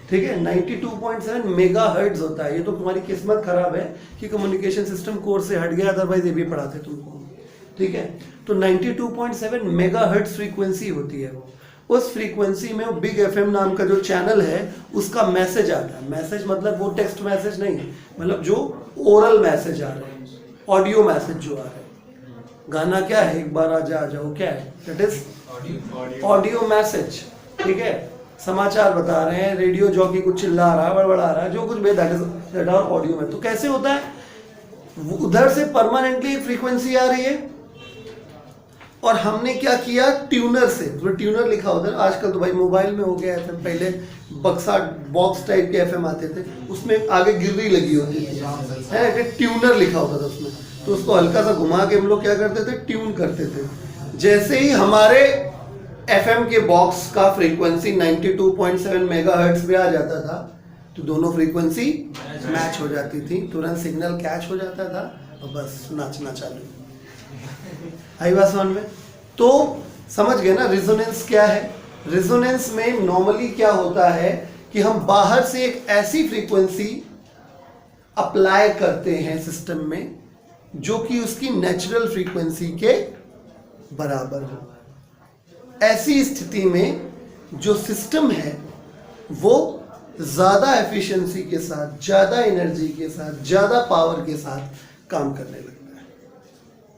ठीक है? 92.7 मेगाहर्ट्ज होता है। ये तो तुम्हारी किस्मत खराब है कि कम्युनिकेशन सिस्टम कोर्स से हट गया, अदरवाइज ये भी पढ़ाते तुमको, ठीक है? तो 92.7 मेगाहर्ट्ज फ्रीक्वेंसी होती है वो। उस फ्रीक्वेंसी में वो बिग FM नाम का जो चैनल है उसका मैसेज आता है। मैसेज मतलब वो टेक्स्ट मैसेज नहीं है, मतलब जो ओरल मैसेज आ रहे हैं, ऑडियो मैसेज जो आ रहे हैं। गाना क्या है, एक बार आ जाओ, क्या है? दैट इज ऑडियो मैसेज, ठीक है? समाचार बता रहे हैं, रेडियो जॉकी कुछ चिल्ला रहा है, बड़बड़ा रहा है, जो कुछ भी दैट आर ऑडियो में। तो कैसे होता है, उधर से परमानेंटली फ्रीक्वेंसी आ रही है और हमने क्या किया, ट्यूनर से, तो ट्यूनर लिखा होता है आजकल तो भाई मोबाइल में हो गया FM, पहले बक्सा बॉक्स टाइप के FM आते थे, उसमें आगे गिर्री लगी होती थी, है ट्यूनर लिखा होता था उसमें। तो उसको हल्का सा घुमा के हम लोग क्या करते थे, ट्यून करते थे। जैसे ही हमारे FM के बॉक्स का फ्रीक्वेंसी 92.7 मेगाहर्ट्ज पे आ जाता था तो दोनों फ्रीक्वेंसी मैच हो जाती थी, तुरंत सिग्नल कैच हो जाता था और बस नाचना चालू। आई बात समझ में? तो समझ गए ना रेजोनेंस क्या है? रेजोनेंस में नॉर्मली क्या होता है कि हम बाहर से एक ऐसी फ्रीक्वेंसी अप्लाई करते हैं सिस्टम में जो कि उसकी नेचुरल फ्रीक्वेंसी के बराबर हो। ऐसी स्थिति में जो सिस्टम है वो ज्यादा एफिशिएंसी के साथ, ज्यादा एनर्जी के साथ, ज्यादा पावर के साथ काम करने लगता है।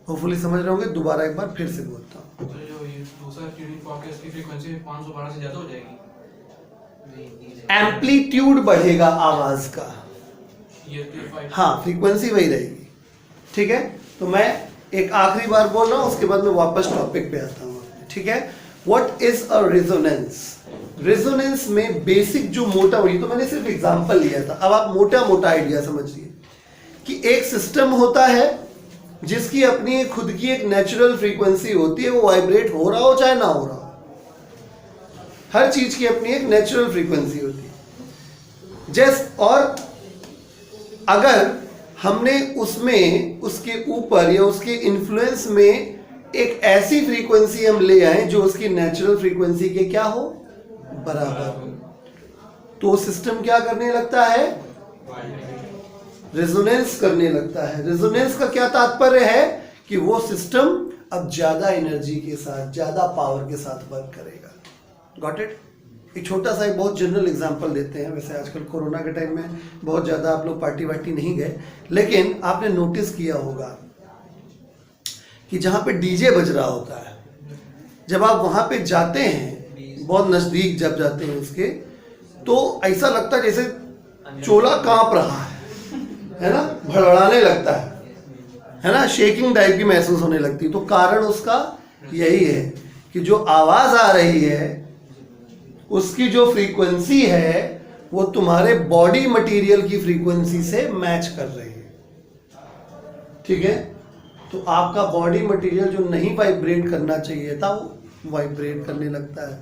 होपफुली समझ रहे होंगे। दोबारा एक बार फिर से बोलता हूँ, जो ये दूसरा ट्यूनिंग फॉर्क है इसकी फ्रीक्वेंसी 512 से ज्यादा हो जाएगी, एम्पलीट्यूड बढ़ेगा आवाज का, ये हाँ फ्रीक्वेंसी वही रहेगी, ठीक है? तो मैं एक आखिरी बार बोल रहा हूँ, उसके बाद मैं वापस टॉपिक पे आता हूँ, ठीक है? What is a resonance? Resonance में बेसिक जो मोटा, ये तो मैंने सिर्फ एग्जांपल लिया था, अब आप मोटा मोटा आइडिया समझिए कि एक सिस्टम होता है जिसकी अपनी खुद की एक नेचुरल फ्रीक्वेंसी होती है, वो वाइब्रेट हो रहा हो चाहे ना हो रहा हो, हर चीज की अपनी एक नेचुरल फ्रीक्वेंसी होती है। और अगर हमने उसमें उसके ऊपर या उसके इन्फ्लुएंस में एक ऐसी फ्रीक्वेंसी हम ले आए जो उसकी नेचुरल फ्रीक्वेंसी के क्या हो, बराबर हो, तो सिस्टम क्या करने लगता है, रेजोनेंस करने लगता है। रेजोनेंस का क्या तात्पर्य है कि वो सिस्टम अब ज्यादा एनर्जी के साथ, ज्यादा पावर के साथ वर्क करेगा। Got it? एक छोटा सा एक बहुत जनरल एग्जांपल देते हैं। वैसे आजकल कोरोना के टाइम में बहुत ज्यादा आप लोग पार्टी वार्टी नहीं गए, लेकिन आपने नोटिस किया होगा कि जहां पे डीजे बज रहा होता है, जब आप वहां पे जाते हैं, बहुत नजदीक जब जाते हैं उसके, तो ऐसा लगता है जैसे चोला कांप रहा है ना, भड़बड़ाने लगता है ना, शेकिंग टाइप की महसूस होने लगती है। तो कारण उसका यही है कि जो आवाज आ रही है उसकी जो फ्रीक्वेंसी है वो तुम्हारे बॉडी मटेरियल की फ्रीक्वेंसी से मैच कर रही है। ठीक है? तो आपका बॉडी मटेरियल जो नहीं वाइब्रेट करना चाहिए था वो वाइब्रेट करने लगता है।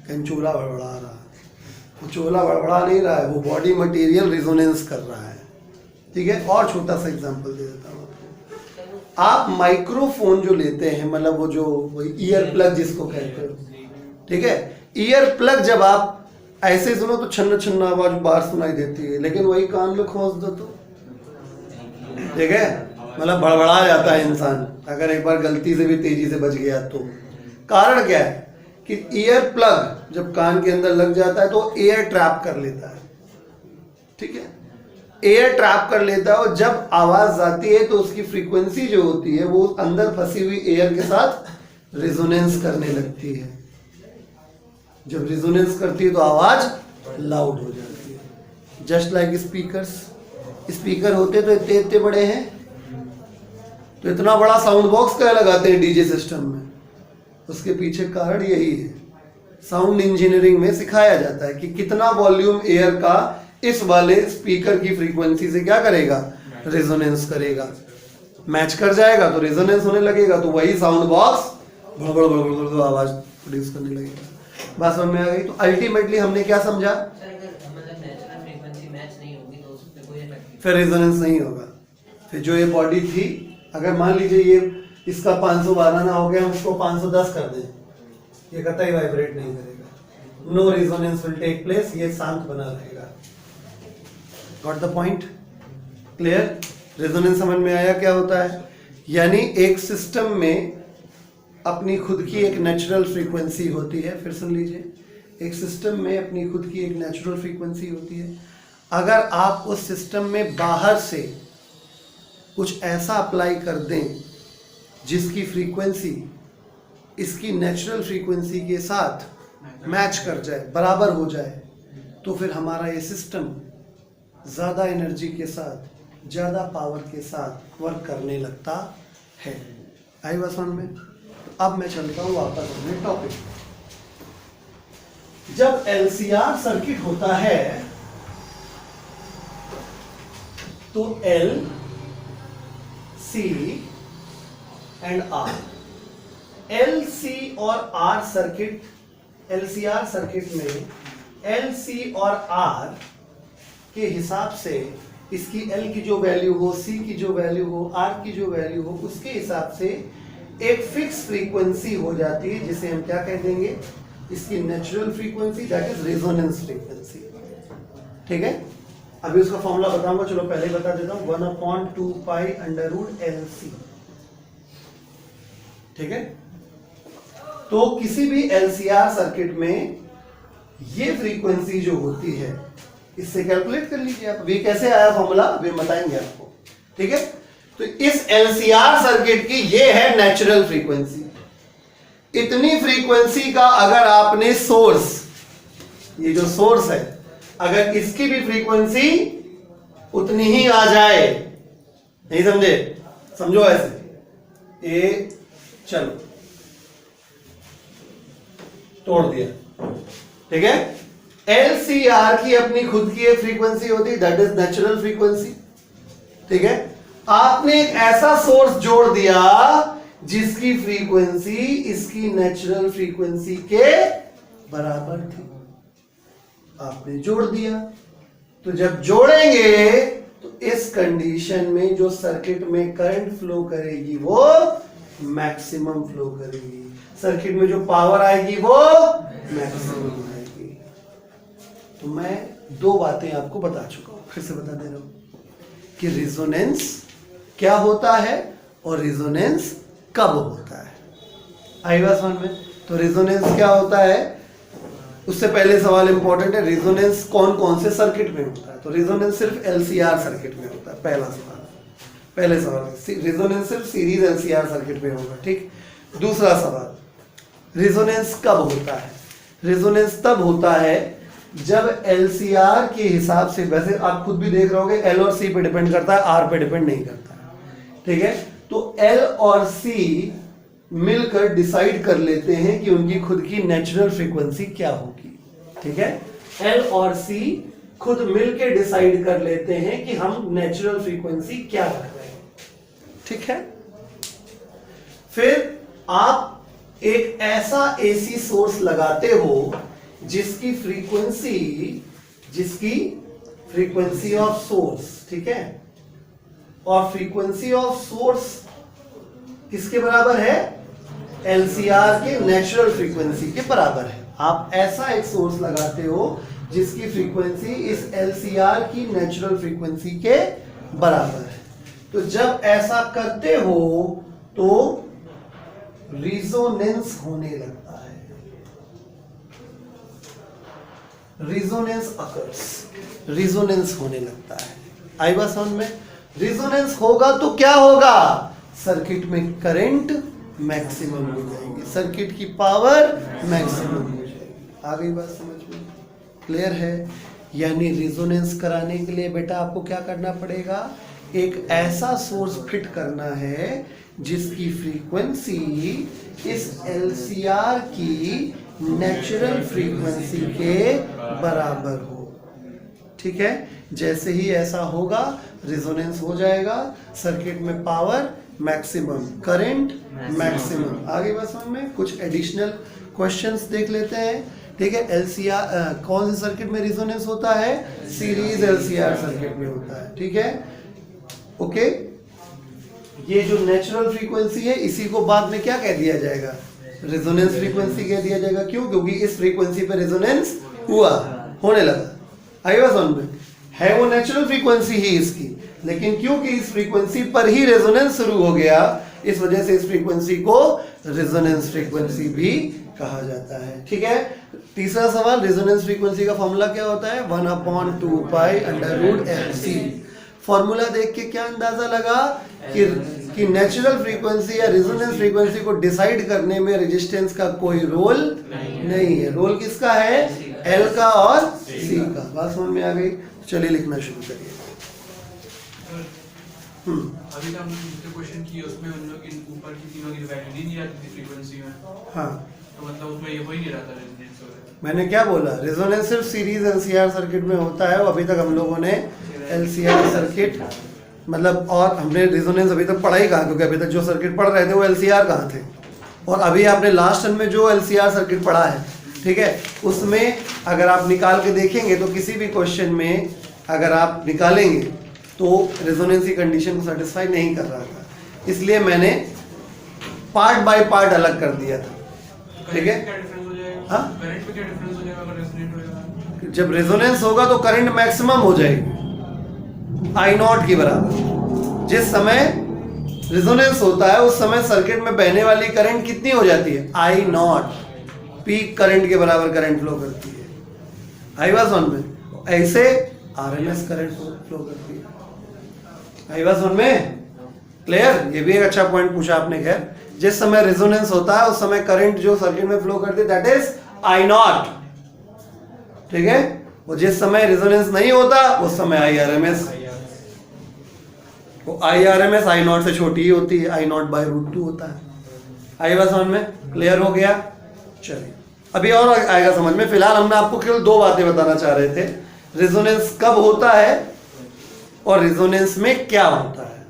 कहीं चोला बड़बड़ा रहा है, वो चोला बड़बड़ा नहीं रहा है, वो बॉडी मटेरियल रिजोनेंस कर रहा है। ठीक है? और छोटा सा एग्जांपल दे देता हूँ आपको। आप माइक्रोफोन जो लेते हैं, मतलब वो जो ईयर प्लग जिसको कहते हो, ठीक है, ईयर प्लग जब आप ऐसे सुनो तो छन्न छन्न आवाज बाहर सुनाई देती है, लेकिन वही कान में खोस दो तो, ठीक है, मतलब भड़बड़ा जाता है इंसान अगर एक बार गलती से भी तेजी से बच गया तो। कारण क्या है कि ईयर प्लग जब कान के अंदर लग जाता है तो एयर ट्रैप कर लेता है। ठीक है? एयर ट्रैप कर लेता है और जब आवाज आती है तो उसकी फ्रीक्वेंसी जो होती है वो अंदर फंसी हुई एयर के साथ रिजोनेंस करने लगती है। जब रिजोनेंस करती है तो आवाज लाउड हो जाती है। जस्ट लाइक स्पीकर्स, स्पीकर होते तो इतने इतने बड़े हैं, तो इतना बड़ा साउंड बॉक्स क्या लगाते हैं डीजे सिस्टम में? उसके पीछे कारण यही है। साउंड इंजीनियरिंग में सिखाया जाता है कि कितना वॉल्यूम एयर का इस वाले स्पीकर की फ्रीक्वेंसी से क्या करेगा, रेजोनेंस करेगा। मैच कर जाएगा तो रेजोनेंस होने लगेगा, तो वही साउंड बॉक्स भड़बड़ भड़बड़ आवाज प्रोड्यूस करने लगेगा। बात समझ में आ गई? तो अल्टीमेटली हमने क्या समझा, फिर रेजोनेंस नहीं होगा। फिर जो ये बॉडी थी, अगर मान लीजिए ये इसका 512 ना हो गया, हम उसको 510 कर दें, ये कतई वाइब्रेट नहीं करेगा। No resonance will take place, ये शांत बना रहेगा। Got the point? Clear? Resonance समझ में आया क्या होता है? यानी एक सिस्टम में अपनी खुद की एक नेचुरल फ्रीक्वेंसी होती है। फिर सुन लीजिए, एक सिस्टम में अपनी खुद की एक नेचुरल फ्रीक्वेंसी होती है। अगर आप उस सिस्टम में बाहर से कुछ ऐसा अप्लाई कर दें जिसकी फ्रीक्वेंसी इसकी नेचुरल फ्रीक्वेंसी के साथ मैच कर जाए, बराबर हो जाए, तो फिर हमारा ये सिस्टम ज़्यादा एनर्जी के साथ, ज़्यादा पावर के साथ वर्क करने लगता है। आई बात समझ में? तो अब मैं चलता हूँ वापस अपने टॉपिक। जब एलसीआर सर्किट होता है तो L, C and R, L, C और आर सर्किट, एलसीआर सर्किट में एल, सी और आर के हिसाब से इसकी एल की जो वैल्यू हो, सी की जो वैल्यू हो, आर की जो वैल्यू हो, उसके हिसाब से एक फिक्स फ्रीक्वेंसी हो जाती है जिसे हम क्या कह देंगे, इसकी natural frequency, that is resonance frequency. ठीक है? अभी उसका फॉर्मूला बताऊंगा, चलो पहले ही बता देता हूं, 1/2 पाई √LC। ठीक है? तो किसी भी एलसीआर सर्किट में ये फ्रीक्वेंसी जो होती है, इससे कैलकुलेट कर लीजिए आप। अभी कैसे आया फॉर्मूला अभी बताएंगे आपको। ठीक है? तो इस एलसीआर सर्किट की ये है नेचुरल फ्रीक्वेंसी। इतनी फ्रीक्वेंसी का अगर आपने सोर्स, ये जो सोर्स है, अगर इसकी भी फ्रीक्वेंसी उतनी ही आ जाए, नहीं समझे? समझो ऐसे, ये चलो तोड़ दिया। ठीक है? एलसीआर की अपनी खुद की एक फ्रीक्वेंसी होती है, दैट इज नेचुरल फ्रीक्वेंसी। ठीक है? आपने एक ऐसा सोर्स जोड़ दिया जिसकी फ्रीक्वेंसी इसकी नेचुरल फ्रीक्वेंसी के बराबर थी, आपने जोड़ दिया। तो जब जोड़ेंगे तो इस कंडीशन में जो सर्किट में करंट फ्लो करेगी वो मैक्सिमम फ्लो करेगी, सर्किट में जो पावर आएगी वो मैक्सिमम आएगी। तो मैं दो बातें आपको बता चुका हूं, फिर से बता दे रहा हूं कि रिजोनेंस क्या होता है और रिजोनेंस कब होता है। आई बात समझ में? तो रिजोनेंस क्या होता है, उससे पहले सवाल इंपॉर्टेंट है, रिजोनेंस कौन कौन से सर्किट में होता है। तो रिजोनेंस सिर्फ एलसीआर सर्किट में होता है, पहला सवाल, पहले सवाल रिजोनेंस सिर्फ सीरीज एलसीआर सर्किट में होगा, ठीक। दूसरा सवाल, रिजोनेंस कब होता है। रिजोनेंस तब होता है जब एलसीआर के हिसाब से, वैसे आप खुद भी देख रहे होगे एल और सी पे डिपेंड करता है, आर पे डिपेंड नहीं करता है, ठीक है। तो एल और सी मिलकर डिसाइड कर लेते हैं कि उनकी खुद की नेचुरल फ्रीक्वेंसी क्या होगी, ठीक है। एल और सी खुद मिलकर डिसाइड कर लेते हैं कि हम नेचुरल फ्रीक्वेंसी क्या रख रहे हैं, ठीक है। फिर आप एक ऐसा एसी सोर्स लगाते हो जिसकी फ्रीक्वेंसी ऑफ सोर्स, ठीक है, और फ्रीक्वेंसी ऑफ सोर्स किसके बराबर है, एलसीआर के नेचुरल फ्रीक्वेंसी के बराबर है। आप ऐसा एक सोर्स लगाते हो जिसकी फ्रीक्वेंसी इस एलसीआर की नेचुरल फ्रीक्वेंसी के बराबर है। तो जब ऐसा करते हो तो रिजोनेंस होने लगता है, रिजोनेंस अकर्स, रिजोनेंस होने लगता है। आई बात समझ में? रिजोनेंस होगा तो क्या होगा, सर्किट में करंट मैक्सिमम हो जाएगी, सर्किट की पावर मैक्सिमम हो जाएगी। आ गई बात समझ में? क्लियर है? यानी रिजोनेंस कराने के लिए बेटा आपको क्या करना पड़ेगा, एक ऐसा सोर्स फिट करना है जिसकी फ्रीक्वेंसी इस एलसीआर की नेचुरल फ्रीक्वेंसी के बराबर हो, ठीक है। जैसे ही ऐसा होगा रिजोनेंस हो जाएगा, सर्किट में पावर मैक्सिमम, करंट मैक्सिमम। आगे बस में कुछ एडिशनल क्वेश्चंस देख लेते हैं, ठीक है। एलसीआर कौन से सर्किट में रिजोनेंस होता है, सीरीज एलसीआर सर्किट में होता है, ठीक है, ओके। ये जो नेचुरल फ्रीक्वेंसी है इसी को बाद में क्या कह दिया जाएगा, रिजोनेंस फ्रीक्वेंसी कह दिया जाएगा। क्यों? क्योंकि इस फ्रीक्वेंसी पे रिजोनेंस हुआ, होने लगा। आई बात समझ में? है वो नेचुरल फ्रीक्वेंसी ही इसकी, लेकिन क्योंकि इस फ्रीक्वेंसी पर ही रेजोनेंस शुरू हो गया, इस वजह से इस फ्रीक्वेंसी को रेजोनेंस फ्रीक्वेंसी भी कहा जाता है, ठीक है। तीसरा सवाल, रेजोनेंस फ्रीक्वेंसी का फॉर्मूला क्या होता है, 1/2 पाई √LC। फॉर्मूला देख के क्या अंदाजा लगा कि नेचुरल फ्रीक्वेंसी या रेजोनेंस फ्रीक्वेंसी को डिसाइड करने में रेजिस्टेंस का कोई रोल नहीं है। रोल किसका है, एल का और सी का। बात समझ में आ गई? चलिए लिखना शुरू करिए। अभी हम जो क्वेश्चन किए उसमें उन लोग इन ऊपर की तीनों की वैल्यू नहीं आती थी फ्रीक्वेंसी में, हाँ, तो मतलब उसमें ये हो ही नहीं रहा था रेजोनेंस वगैरह। मैंने क्या बोला, रेजोनेंस सिर्फ सीरीज एलसीआर सर्किट में होता है। अभी तक हम लोगों ने एलसीआर सर्किट मतलब, और हमने रेजोनेंस अभी तक पढ़ा ही कहाँ, क्योंकि अभी तक जो सर्किट पढ़ रहे थे वो एलसीआर कहाँ थे। और अभी आपने लास्ट टर्म में जो एलसीआर सर्किट पढ़ा है, ठीक है, उसमें अगर आप निकाल के देखेंगे तो किसी भी क्वेश्चन में अगर आप निकालेंगे तो रेजोनेंस की कंडीशन को सेटिस्फाई नहीं कर रहा था, इसलिए मैंने पार्ट बाय पार्ट अलग कर दिया था, ठीक है। क्या डिफरेंस हो जाएगा? हाँ, करंट में क्या डिफरेंस हो जाएगा अगर रेजोनेट होगा? जब रेजोनेंस होगा तो करंट मैक्सिमम हो जाएगी I0 की बराबर। जिस समय रेजोनेंस होता है उस समय सर्किट में बहने वाली करंट कितनी हो जाती है, I0, पीक करंट के बराबर करंट फ्लो करती है। आई बात समझ में? ऐसे आरएमएस करंट फ्लो करती है। आई बात समझ में? क्लियर? ये भी एक अच्छा पॉइंट पूछा आपने। खैर, जिस समय रेजोनेंस होता है उस समय करंट जो सर्किट में फ्लो करती है दैट इज I0, ठीक है। और जिस समय रेजोनेंस नहीं होता उस समय IRMS, वो IRMS I0 से छोटी ही होती है, I0/√2 होता है। आई बात समझ में? क्लियर हो गया? चलिए अभी और आएगा समझ में। फिलहाल हमने आपको केवल दो बातें बताना चाह रहे थे, रेजोनेंस कब होता है और रेजोनेंस में क्या होता है।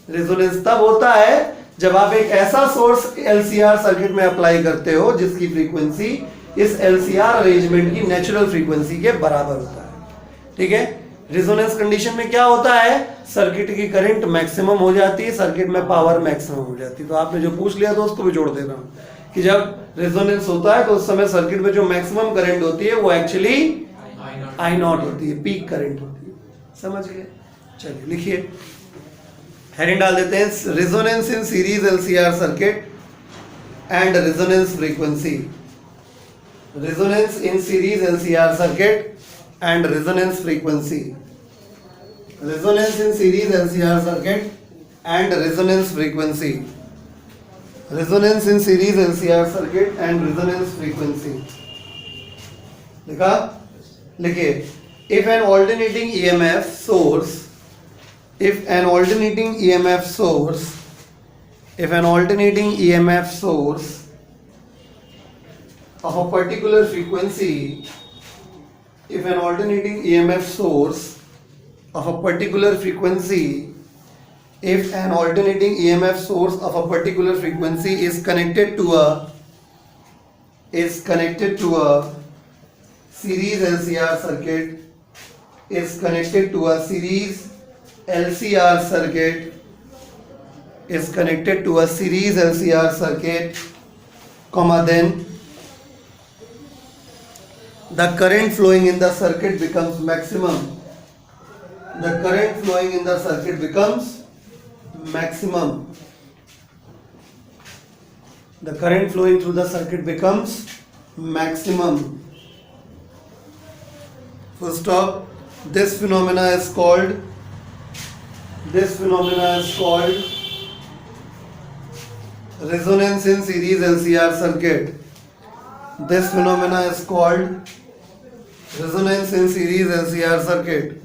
रेजोनेंस तब होता है जब आप एक ऐसा सोर्स एलसीआर सर्किट में अप्लाई करते हो जिसकी फ्रीक्वेंसी इस एलसीआर अरेंजमेंट की नेचुरल फ्रीक्वेंसी के बराबर होता है, ठीक है। रेजोनेंस कंडीशन में क्या होता है, सर्किट की करंट मैक्सिमम हो जाती है, सर्किट में पावर मैक्सिमम हो जाती है। तो आपने जो पूछ लिया तो उसको भी जोड़ दे रहा हूं कि जब रेजोनेंस होता है तो उस समय सर्किट में जो मैक्सिमम करंट होती है वो एक्चुअली आई नॉट होती है, पीक करंट होती है। समझ गए? चलिए लिखिए, हेडिंग डाल देते हैं, resonance in series LCR circuit and resonance frequency. Resonance in series LCR circuit and resonance frequency. Resonance in series LCR circuit and resonance frequency. Resonance in series LCR circuit and resonance frequency. लिखा? लिखिए, if an alternating EMF source of a particular frequency, if an alternating EMF source of a particular frequency is connected to a series LCR circuit, then the current flowing in the circuit becomes maximum. The current flowing in the circuit becomes maximum. The current flowing through the circuit becomes maximum. Full stop. This phenomena is called resonance in series LCR circuit. This phenomena is called resonance in series LCR circuit.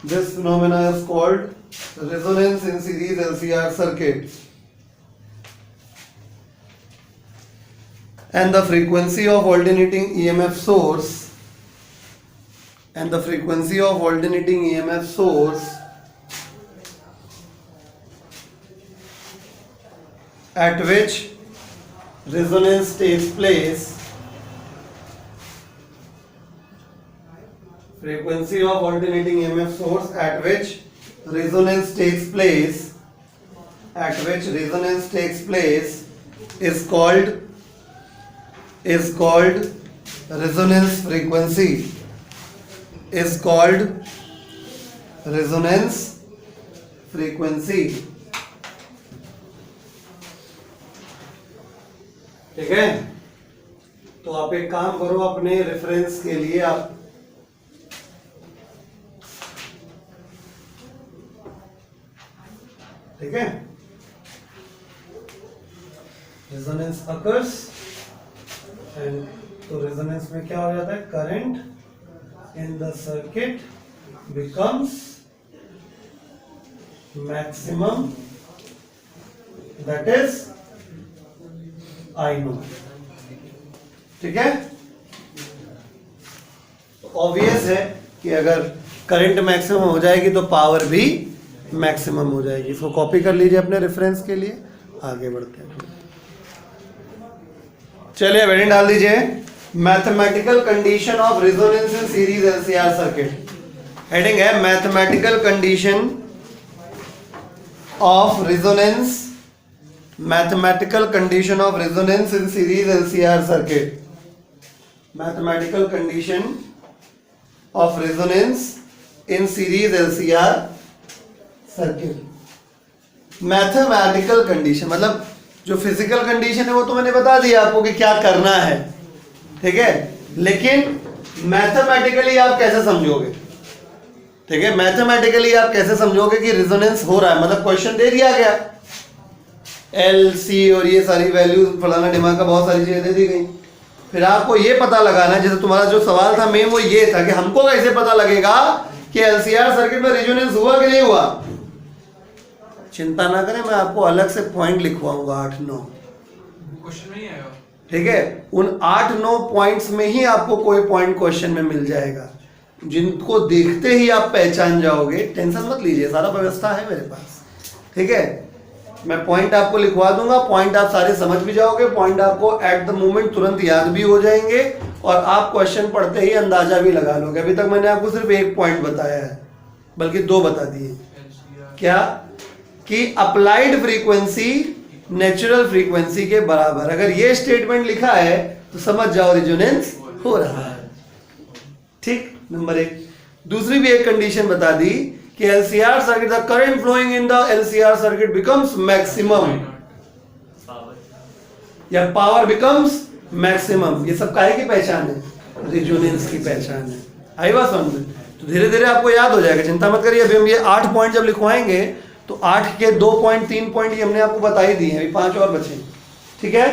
This phenomena is called resonance in series LCR circuit. And the frequency of alternating EMF source at which resonance takes place, frequency of alternating EMF source at which resonance takes place is called resonance frequency. ठीक है? तो आप एक काम करो, अपने रेफरेंस के लिए आप ठीक है, रेजोनेंस अकर्स एंड तो रेजोनेंस में क्या हो जाता है, current in the circuit becomes maximum, that is I know. ठीक है? तो ऑब्वियस है कि अगर करंट मैक्सिमम हो जाएगी तो पावर भी मैक्सिमम हो जाएगी। इसको कॉपी कर लीजिए अपने रेफरेंस के लिए, आगे बढ़ते हैं। चलिए अब हेडिंग डाल दीजिए, mathematical condition of resonance in series LCR circuit. Heading है mathematical condition of resonance in series LCR circuit. Mathematical condition of resonance in series LCR circuit. Mathematical condition मतलब जो फिजिकल कंडीशन है वो तो मैंने बता दिया आपको कि क्या करना है, ठीक है, लेकिन मैथमेटिकली आप कैसे समझोगे? ठीक है, मैथमेटिकली आप कैसे समझोगे कि रेजोनेंस हो रहा है? मतलब क्वेश्चन दे दिया गया, एल सी और ये सारी वैल्यू फलाना दिमाग का बहुत सारी चीजें दे दी गई, फिर आपको ये पता लगाना है, जैसे तुम्हारा जो सवाल था मेन वो ये था कि हमको कैसे पता लगेगा कि एलसीआर सर्किट में रेजोनेंस हुआ कि नहीं हुआ। चिंता ना करें, मैं आपको अलग से पॉइंट लिखवाऊंगा 8-9, क्वेश्चन में ही आएगा। ठीक है, उन 8-9 पॉइंट्स में ही आपको कोई पॉइंट क्वेश्चन में मिल जाएगा, जिनको देखते ही आप पहचान जाओगे। टेंशन मत लीजिए, सारा व्यवस्था है मेरे पास, ठीक है। मैं पॉइंट आपको लिखवा दूंगा, पॉइंट आप सारे समझ भी जाओगे, पॉइंट आपको एट द मोमेंट तुरंत याद भी हो जाएंगे और आप क्वेश्चन पढ़ते ही अंदाजा भी लगा लोगे। अभी तक मैंने आपको सिर्फ एक पॉइंट बताया है, बल्कि दो बता दिए। क्या? कि अप्लाइड फ्रीक्वेंसी नेचुरल फ्रीक्वेंसी के बराबर। अगर ये स्टेटमेंट लिखा है तो समझ जाओ रेजोनेंस हो रहा है। ठीक, नंबर एक। दूसरी भी एक कंडीशन बता दी कि LCR circuit, the current flowing in the LCR circuit becomes maximum, या पावर बिकम्स मैक्सिमम। ये सब काहे की पहचान है? रेजोनेंस की पहचान है। आई बात समझ में? तो धीरे धीरे आपको याद हो जाएगा, चिंता मत करिए। अभी हम ये 8 पॉइंट जब लिखवाएंगे तो 8 के 2 पॉइंट 3 पॉइंट ये हमने आपको बता ही दिए हैं, अभी 5 और बचे। ठीक है,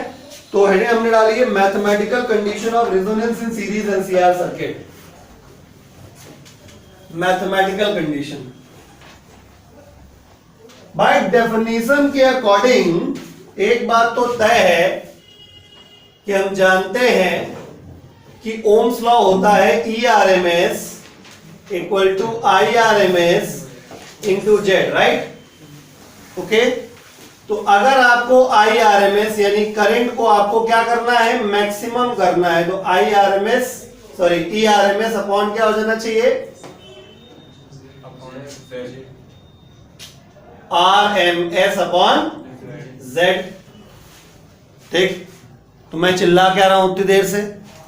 तो हेडिंग हमने डाली है mathematical condition of resonance in series LCR circuit. Mathematical condition by definition के अकॉर्डिंग एक बात तो तय है कि हम जानते हैं कि ओम्स लॉ होता है ERMS equal to IRMS into Z, right? Okay, तो अगर आपको IRMS यानी करंट को आपको क्या करना है? मैक्सिमम करना है, तो ERMS अपॉन क्या हो जाना चाहिए? RMS upon Z। ठीक, तो मैं चिल्ला क्या रहा हूं उतनी देर से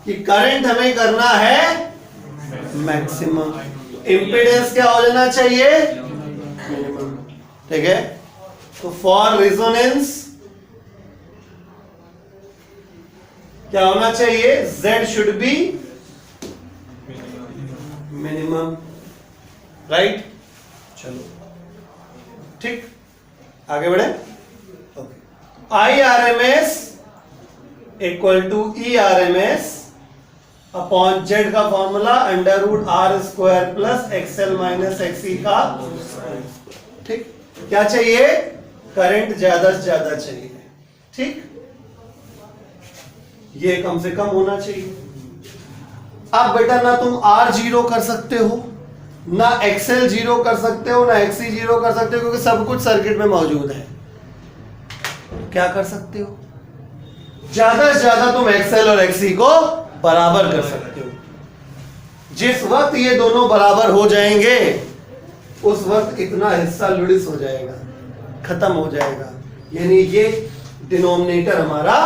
कि करंट हमें करना है मैक्सिमम, इंपीडेंस क्या हो जाना चाहिए? मिनिमम। ठीक है, तो फॉर रेजोनेंस क्या होना चाहिए? Z should be minimum, right? चलो ठीक, आगे बढ़े। IRMS equal to ERMS upon Z का formula √R² plus XL minus XC का। ठीक, क्या चाहिए? करंट ज्यादा से ज्यादा चाहिए। ठीक, ये कम से कम होना चाहिए। अब बेटा ना तुम R 0 कर सकते हो, ना XL 0 कर सकते हो, ना XC 0 कर सकते हो, क्योंकि सब कुछ सर्किट में मौजूद है। क्या कर सकते हो? ज्यादा से ज्यादा तुम XL और XC को बराबर कर सकते हो। जिस वक्त ये दोनों बराबर हो जाएंगे उस वक्त इतना हिस्सा लुढ़िस हो जाएगा, खत्म हो जाएगा, यानी ये डिनोमिनेटर हमारा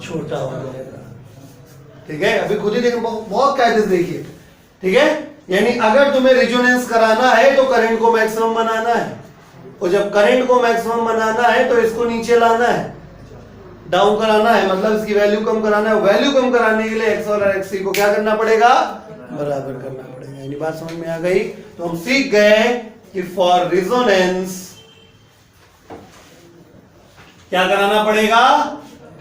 छोटा हो जाएगा। ठीक है, अभी खुद ही देखो, बहुत कायदे से देखिए। ठीक है, यानी अगर तुम्हें रेजोनेंस कराना है तो करंट को मैक्सिमम बनाना है, और जब करंट को मैक्सिमम बनाना है तो इसको नीचे लाना है, डाउन कराना है, मतलब इसकी वैल्यू कम कराना है। वैल्यू कम कराने के लिए XL और XC को क्या करना पड़ेगा? बराबर करना पड़ेगा। यानी बात समझ में आ गई? तो हम सीख गए कि फॉर रेजोनेंस क्या कराना पड़ेगा?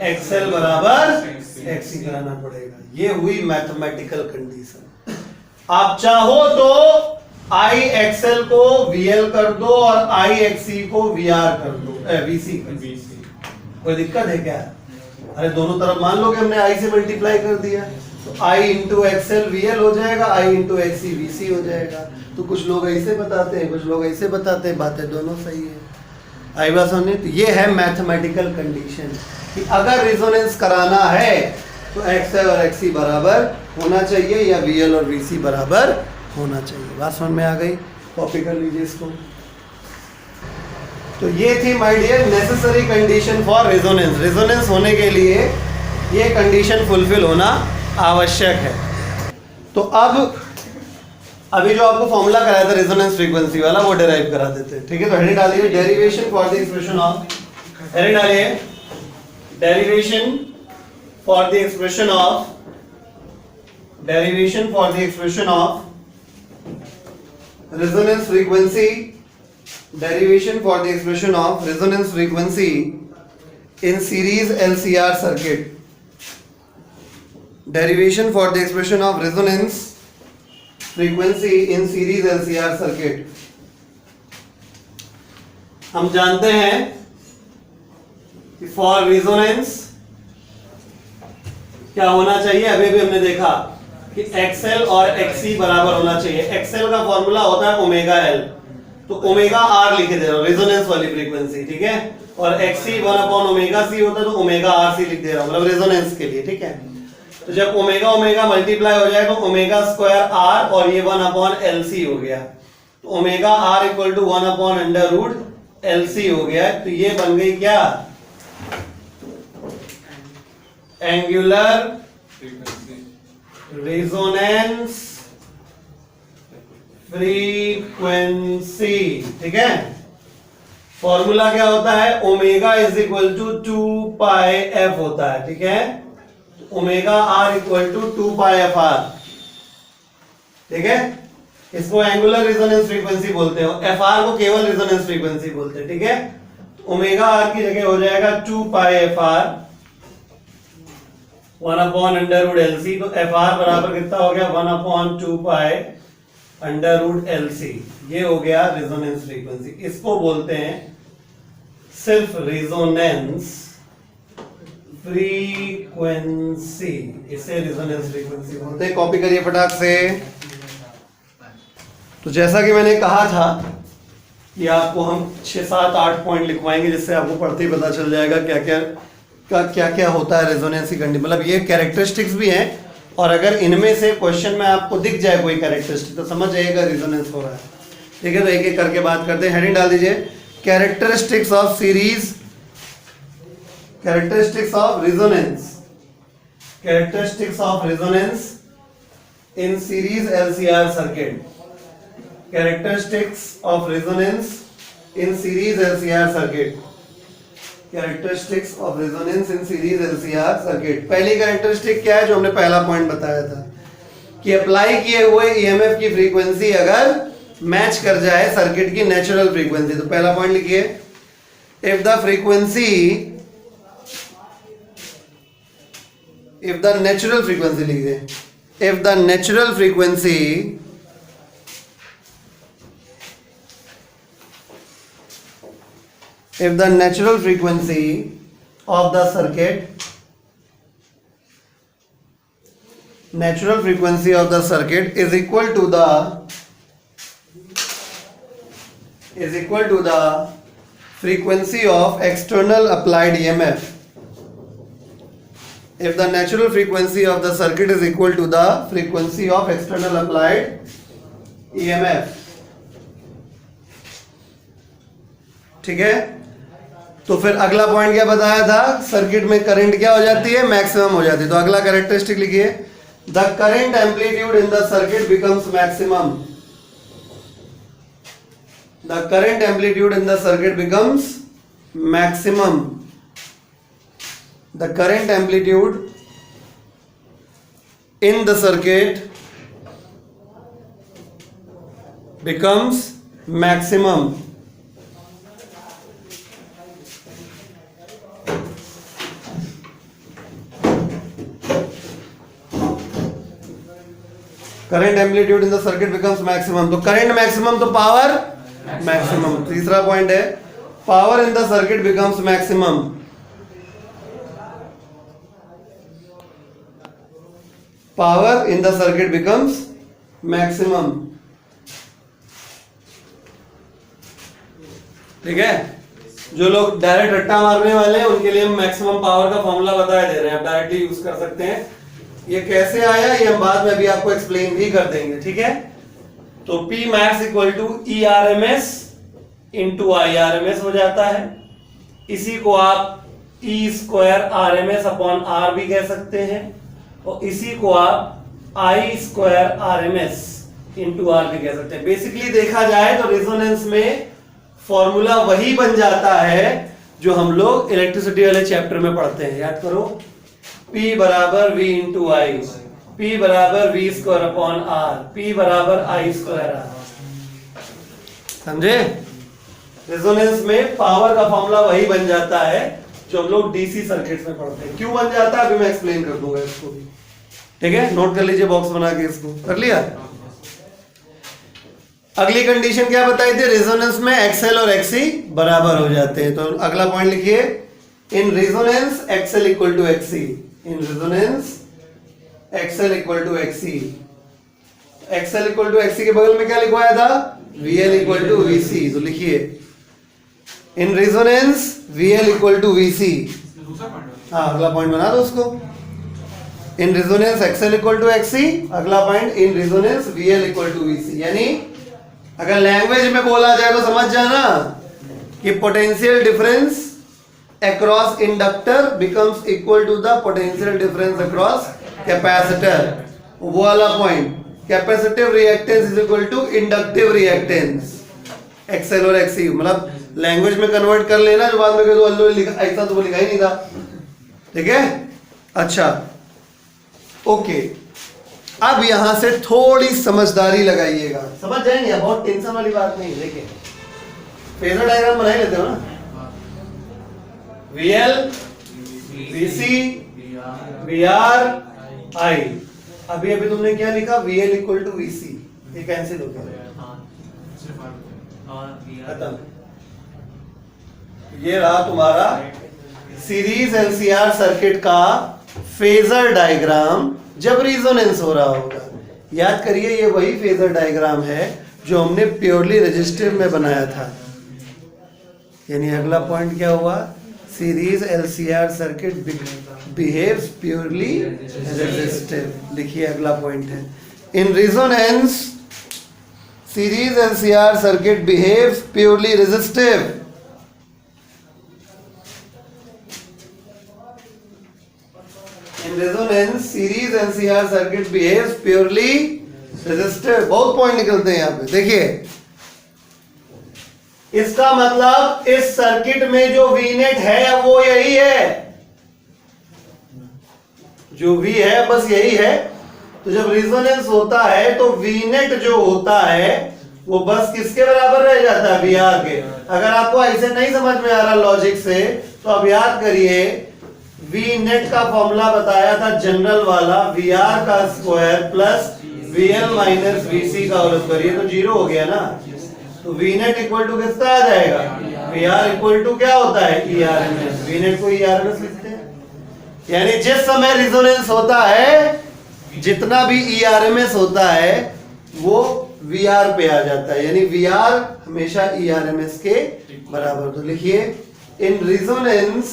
XL बराबर XC कराना पड़ेगा। ये हुई मैथमेटिकल कंडीशन। आप चाहो तो IXL को VL कर दो और IXC को VR कर दो, VC कर दो। कोई दिक्कत है क्या? अरे दोनों तरफ मान लो कि हमने I से मल्टीप्लाई कर दिया तो I इंटू XL VL हो जाएगा, I इंटू XC VC हो जाएगा। तो कुछ लोग ऐसे बताते हैं, कुछ लोग ऐसे बताते हैं, बातें दोनों सही है। आई बात समझे? तो ये है मैथमेटिकल कंडीशन कि अगर रेजोनेंस कराना है तो XL और XC बराबर होना चाहिए या VL और VC बराबर होना चाहिए। बात समझ में आ गई? कॉपी कर लीजिए इसको। तो ये थी my dear necessary condition for resonance. Resonance होने के लिए ये कंडीशन फुलफिल होना आवश्यक है। तो अब अभी जो आपको फॉर्मूला कराया था रेजोनेंस फ्रीक्वेंसी वाला वो डेराइव करा देते हैं। ठीक है, तो हेडिंग डालिए derivation for the expression of, heading डालिए derivation for the expression of, derivation for the expression of resonance frequency, derivation for the expression of resonance frequency in series LCR circuit, derivation for the expression of resonance frequency in series LCR circuit। हम जानते हैं कि for resonance क्या होना चाहिए, अभी भी हमने देखा कि XL और XC बराबर होना चाहिए। XL का फॉर्मूला होता है ओमेगा L, तो ओमेगा R लिख दे रहा हूं, रेजोनेंस वाली फ्रीक्वेंसी। ठीक है, और XC 1/ओमेगा C होता है तो ओमेगा RC लिख दे रहा हूं, मतलब रेजोनेंस के लिए। ठीक है, तो जब ओमेगा ओमेगा मल्टीप्लाई हो जाए तो ओमेगा स्क्वायर आर और ये 1/LC हो गया, तो omega R equal to 1/√LC हो गया। तो ये बन गई क्या, एंगुलर रेजोनेंस फ्रीक्वेंसी। ठीक है, फॉर्मूला क्या होता है, omega is equal to 2πf होता है। ठीक है, omega R equal to 2πfr। ठीक है, इसको एंगुलर रेजोनेंस फ्रीक्वेंसी बोलते हो, एफआर को केवल रेजोनेंस फ्रीक्वेंसी बोलते हैं। ठीक है, तो ओमेगा आर की जगह हो जाएगा 2πfr 1/√LC। तो fr बराबर कितना हो गया, 1/2π√LC। ये हो गया रेजोनेंस फ्रीक्वेंसी। इसको बोलते हैं सिर्फ रेजोनेंस फ्रीक्वेंसी, इसे रेजोनेंस फ्रीक्वेंसी बोलते हैं। कॉपी करिए फटाक से। तो जैसा कि मैंने कहा था कि आपको हम 6, 7, 8 पॉइंट लिखवाएंगे, जिससे आपको पढ़ते ही पता चल जाएगा क्या क्या होता है रेजोनेंस की कंडीशन। मतलब ये कैरेक्टरिस्टिक्स भी हैं, और अगर इनमें से क्वेश्चन में आपको दिख जाए कोई कैरेक्टरिस्टिक तो समझ जाइएगा रेजोनेंस हो रहा है। ठीक है, तो एक एक करके बात करते हैं। हेडिंग डाल दीजिए, characteristics of series, characteristics of resonance, characteristics of resonance in series LCR circuit, characteristics of resonance in series LCR circuit, characteristics of resonance in series LCR circuit. पहली कैरेक्टरिस्टिक क्या है, जो हमने पहला पॉइंट बताया था कि अप्लाई किए हुए EMF की फ्रीक्वेंसी अगर मैच कर जाए सर्किट की नेचुरल फ्रीक्वेंसी। तो पहला पॉइंट लिखिए, if the frequency, if the natural frequency लिखिए, if the natural frequency if the natural frequency of the circuit, natural frequency of the circuit is equal to the frequency of external applied EMF, if the natural frequency of the circuit is equal to the frequency of external applied EMF। ठीक है, तो फिर अगला पॉइंट क्या बताया था, सर्किट में करंट क्या हो जाती है, मैक्सिमम हो जाती है। तो अगला कैरेक्टरिस्टिक लिखिए, the current amplitude in the circuit becomes maximum, the current amplitude in the circuit becomes maximum, the current amplitude in the circuit becomes maximum. Current amplitude in the circuit becomes maximum, तो करंट मैक्सिमम तो पावर मैक्सिमम। तीसरा पॉइंट है, power in the circuit becomes maximum, power in the circuit becomes maximum. ठीक है, जो लोग डायरेक्ट रट्टा मारने वाले हैं उनके लिए हम मैक्सिमम पावर का फॉर्मूला बताए दे रहे हैं, आप डायरेक्टली यूज कर सकते हैं। ये कैसे आया ये हम बाद में भी आपको एक्सप्लेन भी कर देंगे। ठीक है, तो P max equal to ERMS into IRMS हो जाता है। इसी को आप E² RMS अपॉन R भी कह सकते हैं, और इसी को आप I² RMS इंटू R भी कह सकते हैं। बेसिकली देखा जाए तो रेजोनेंस में फॉर्मूला वही बन जाता है जो हम लोग इलेक्ट्रिसिटी वाले चैप्टर में पढ़ते हैं। याद करो, P बराबर V इंटू आई, P बराबर V² अपॉन R, P बराबर I² R। समझे, रेजोनेंस में पावर का फॉर्मूला वही बन जाता है जो हम लोग डीसी सर्किट्स में पढ़ते हैं। क्यों बन जाता है अभी मैं एक्सप्लेन कर दूंगा इसको भी। ठीक है, नोट कर लीजिए बॉक्स बना के, इसको कर लिया। अगली कंडीशन क्या बताई थी, रेजोनेंस में XL और XC बराबर हो जाते हैं। तो अगला पॉइंट लिखिए, in resonance XL equal to XC, in resonance XL equal to XC। XL equal to XC के बगल में क्या लिखवाया था, VL इक्वल टू VC। तो लिखिए in resonance VL equal to VC। हाँ, अगला पॉइंट बना दो उसको। In resonance XL equal to XC, अगला point in resonance VL equal to VC. यानी अगर लैंग्वेज में बोला जाए तो समझ जाना कि potential difference across inductor becomes equal to the potential difference across capacitor. वो वाला point, capacitive reactance is equal to inductive reactance, XL और एक्सी। मतलब लैंग्वेज में कन्वर्ट कर लेना, जो बाद में कह दो अल्लो लिखा, ऐसा तो वो लिखा ही नहीं था। ठीक है, अच्छा ओके। अब यहां से थोड़ी समझदारी लगाइएगा, समझ जाएंगे, बहुत टेंशन वाली बात नहीं। देखिए फेजर डायग्राम बना ही लेते हो ना, वीएल, वीसी, वीआर, आई। अभी अभी तुमने क्या लिखा, वीएल इक्वल टू वीसी, ये कैंसिल हो गया, खत्म। ये रहा तुम्हारा सीरीज एलसीआर सर्किट का फेजर डायग्राम जब रिजोनेंस हो रहा होगा। याद करिए, ये वही फेजर डायग्राम है जो हमने प्योरली रेजिस्टिव में बनाया था। यानी अगला पॉइंट क्या हुआ, series LCR circuit behaves purely resistive. लिखिए अगला पॉइंट है, in resonance series LCR circuit behaves purely resistive. In resonance, series LCR circuit behaves purely resistive। बहुत पॉइंट निकलते हैं यहाँ पे। देखिए इसका मतलब इस सर्किट में जो V नेट है वो यही है, जो V है बस यही है। तो जब रिजोनेंस होता है तो V नेट जो होता है वो बस किसके बराबर रह जाता है, VR के। अगर आपको ऐसे नहीं समझ में आ रहा लॉजिक से, तो अब याद करिए V नेट का फॉर्मूला बताया था जनरल वाला, VR का square plus VL minus VC का होल स्क्वायर। ये तो जीरो हो गया ना, तो V नेट इक्वल टू किसका आ जाएगा, VR इक्वल टू क्या होता है, ERMS। V नेट को ERMS लिखते हैं। यानी जिस समय रिजोनेंस होता है, जितना भी ERMS होता है वो VR पे आ जाता है। यानी VR हमेशा ERMS के बराबर। तो लिखिए इन रेजोनेंस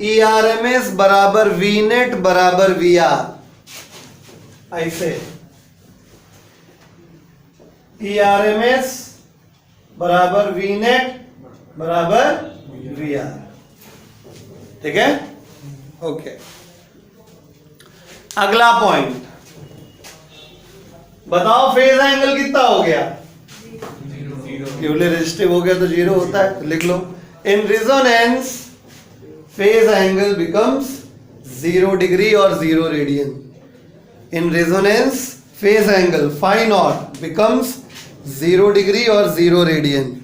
ERMS बराबर V नेट बराबर VR। ऐसे ERMS बराबर V नेट बराबर VR। ठीक है, ओके। अगला पॉइंट बताओ, फेज एंगल कितना हो गया, प्योरली रेजिस्टिव हो गया तो जीरो होता है। तो लिख लो, in resonance phase angle becomes 0 degree और 0 radian. In resonance phase angle phi not becomes 0 degree और 0 रेडियन।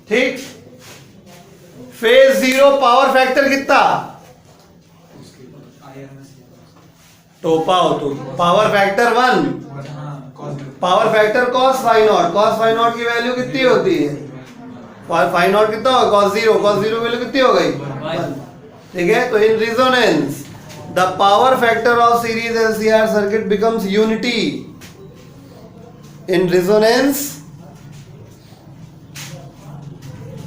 ठीक, फेज 0 पावर फैक्टर कितना, टोपा हो तो power factor 1, power factor cos phi nought. cos phi nought की वैल्यू कितनी होती है, फाई नॉट कितना होगा, cos 0 वैल्यू कितनी हो गई 1। ठीक है, तो in resonance the power factor of series LCR circuit becomes unity. In resonance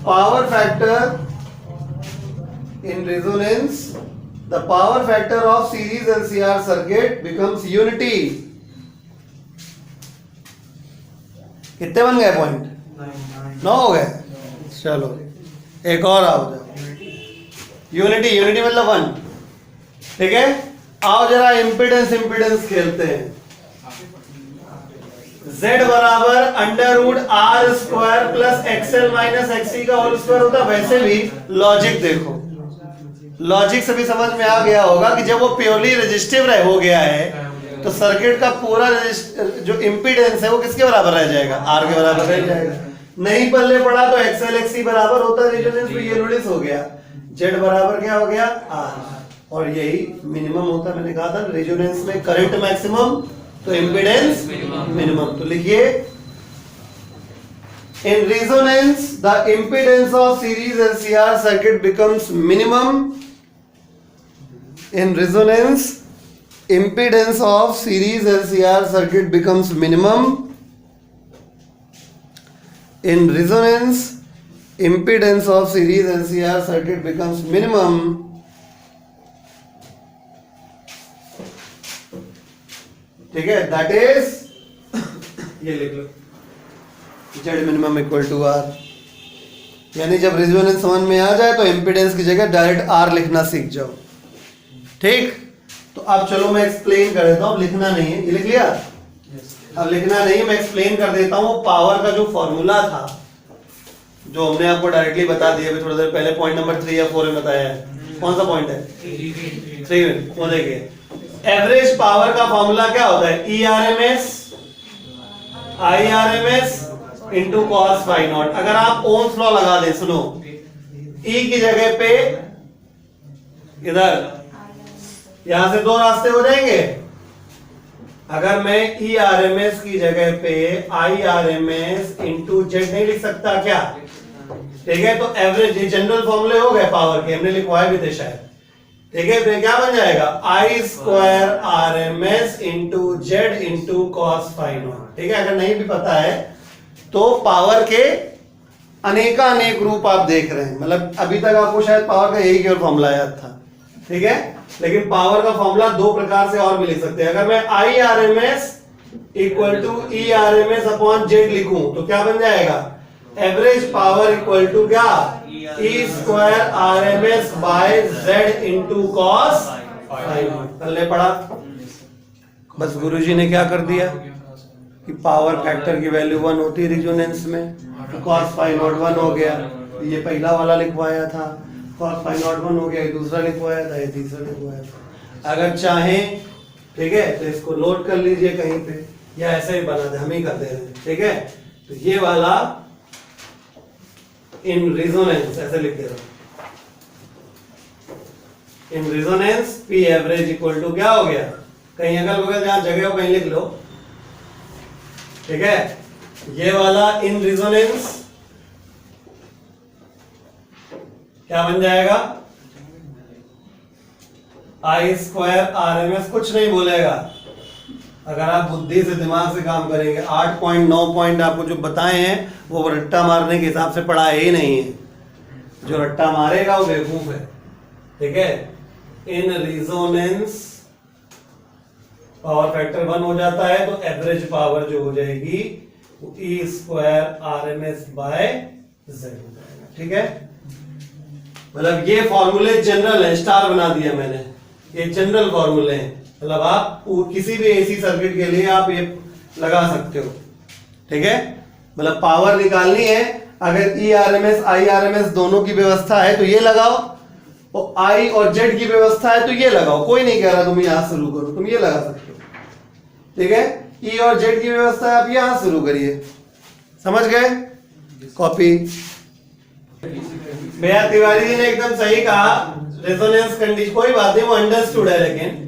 power factor, in resonance the power factor of series LCR circuit becomes unity। कितने बन गए पॉइंट, 9 हो गए। चलो एक और आओ जाओ, यूनिटी मतलब 1। ठीक है, आओ जरा इम्पीडेंस खेलते हैं। Z बराबर under root R square plus XL minus XC का होल स्क्वायर होता है। वैसे भी लॉजिक देखो, लॉजिक से भी समझ में आ गया होगा कि जब वो प्योरली रेजिस्टिव हो गया है तो सर्किट का पूरा जो इम्पीडेंस है वो किसके बराबर रह जाएगा, आर के बराबर रह जाएगा। नहीं पल्ले पड़ा तो एक्सएल एक्सी बराबर होता है, रेजोनेंस में ये लुडिस हो गया, Z बराबर क्या हो गया आर। और यही मिनिमम होता है, मैंने कहा था रेजोनेंस में करंट मैक्सिमम तो इम्पीडेंस मिनिमम। तो लिखिए in resonance the impedance of series LCR circuit becomes minimum. In resonance impedance of series LCR circuit becomes minimum In resonance, impedance of series LCR circuit becomes minimum ठीक है, दैट इज ये लिख लो Z minimum equal to R। यानी जब रेजोनेंस समझ में आ जाए तो इम्पीडेंस की जगह डायरेक्ट R लिखना सीख जाओ। ठीक, तो अब चलो मैं एक्सप्लेन कर देता हूँ, लिखना नहीं है, ये लिख लिया? अब लिखना नहीं है, मैं एक्सप्लेन कर देता हूँ। पावर का जो फॉर्मूला था, जो हमने आपको डायरेक्टली बता दिया अभी थोड़ी देर पहले, पॉइंट नंबर 3 या 4 में बताया है। कौन सा पॉइंट है? 3 वो देखिए, एवरेज पावर का फॉर्मूला क्या होता है? ERMS IRMS into cos phi nought. अगर आप ओम्स लॉ लगा दें, सुनो, E की जगह पे इधर यहां से दो रास्ते हो जाएंगे। अगर मैं ERMS की जगह पे IRMS इंटू जेड नहीं लिख सकता क्या? ठीक है, तो एवरेज, ये जनरल फॉर्मूले हो गए पावर के, हमने लिखवाए भी थे शायद। ठीक है, तो क्या बन जाएगा? I square RMS into Z into cos phi nought. ठीक है, अगर नहीं भी पता है तो पावर के अनेक रूप आप देख रहे हैं। मतलब अभी तक आपको शायद पावर का यही केवल फॉर्मूला याद था। ठीक है, लेकिन पावर का फॉर्मूला दो प्रकार से और भी लिख सकते हैं। अगर मैं IRMS equal to ERMS upon Z लिखूं तो क्या बन जाएगा? एवरेज पावर इक्वल टू क्या? E square RMS by Z into cos phi nought. कल ने पढ़ा, बस गुरुजी ने क्या कर दिया कि पावर फैक्टर की वैल्यू 1 होती है रेजोनेंस में, तो कॉस फाई नॉट 1 हो गया। ये पहला वाला लिखवाया था, कॉस फाई नॉट 1 हो गया, ये दूसरा लिखवाया था, ये तीसरा लिखवाया था। अगर चाहें, ठीक है, तो इसको नोट कर लीजिए कहीं पे, या ऐसे ही बना दे, हम ही कर दे रहे हैं। ठीक है, तो ये वाला इन रेजोनेंस ऐसे लिख दे रहा हूं, in resonance P average equal to क्या हो गया? कहीं अगल बगल जहां जगह हो कहीं लिख लो। ठीक है, ये वाला इन रेजोनेंस क्या बन जाएगा? I स्क्वायर RMS, कुछ नहीं बोलेगा अगर आप बुद्धि से, दिमाग से काम करेंगे। 8.9 पॉइंट आपको जो बताए हैं वो रट्टा मारने के हिसाब से पढ़ाए ही नहीं है। जो रट्टा मारेगा वो बेवकूफ है। ठीक है, इन रेजोनेंस पावर फैक्टर 1 हो जाता है तो एवरेज पावर जो हो जाएगी वो E square RMS by Z हो जाएगा। ठीक है, मतलब ये फॉर्मूले जनरल है, स्टार बना दिया मैंने, ये जनरल फॉर्मूले हैं। मतलब आप किसी भी एसी सर्किट के लिए आप ये लगा सकते हो। ठीक है, मतलब पावर निकालनी है, अगर ERMS IRMS दोनों की व्यवस्था है तो ये लगाओ, और I और Z की व्यवस्था है तो ये लगाओ। कोई नहीं कह रहा तुम यहां शुरू करो, तुम ये लगा सकते हो। ठीक है, E और Z की व्यवस्था है, आप यहां शुरू करिए। समझ गए? कॉपी। भैया तिवारी जी ने एकदम सही कहा, रेजोनेंस कंडीशन, कोई बात नहीं, वो अंडरस्टूड है, लेकिन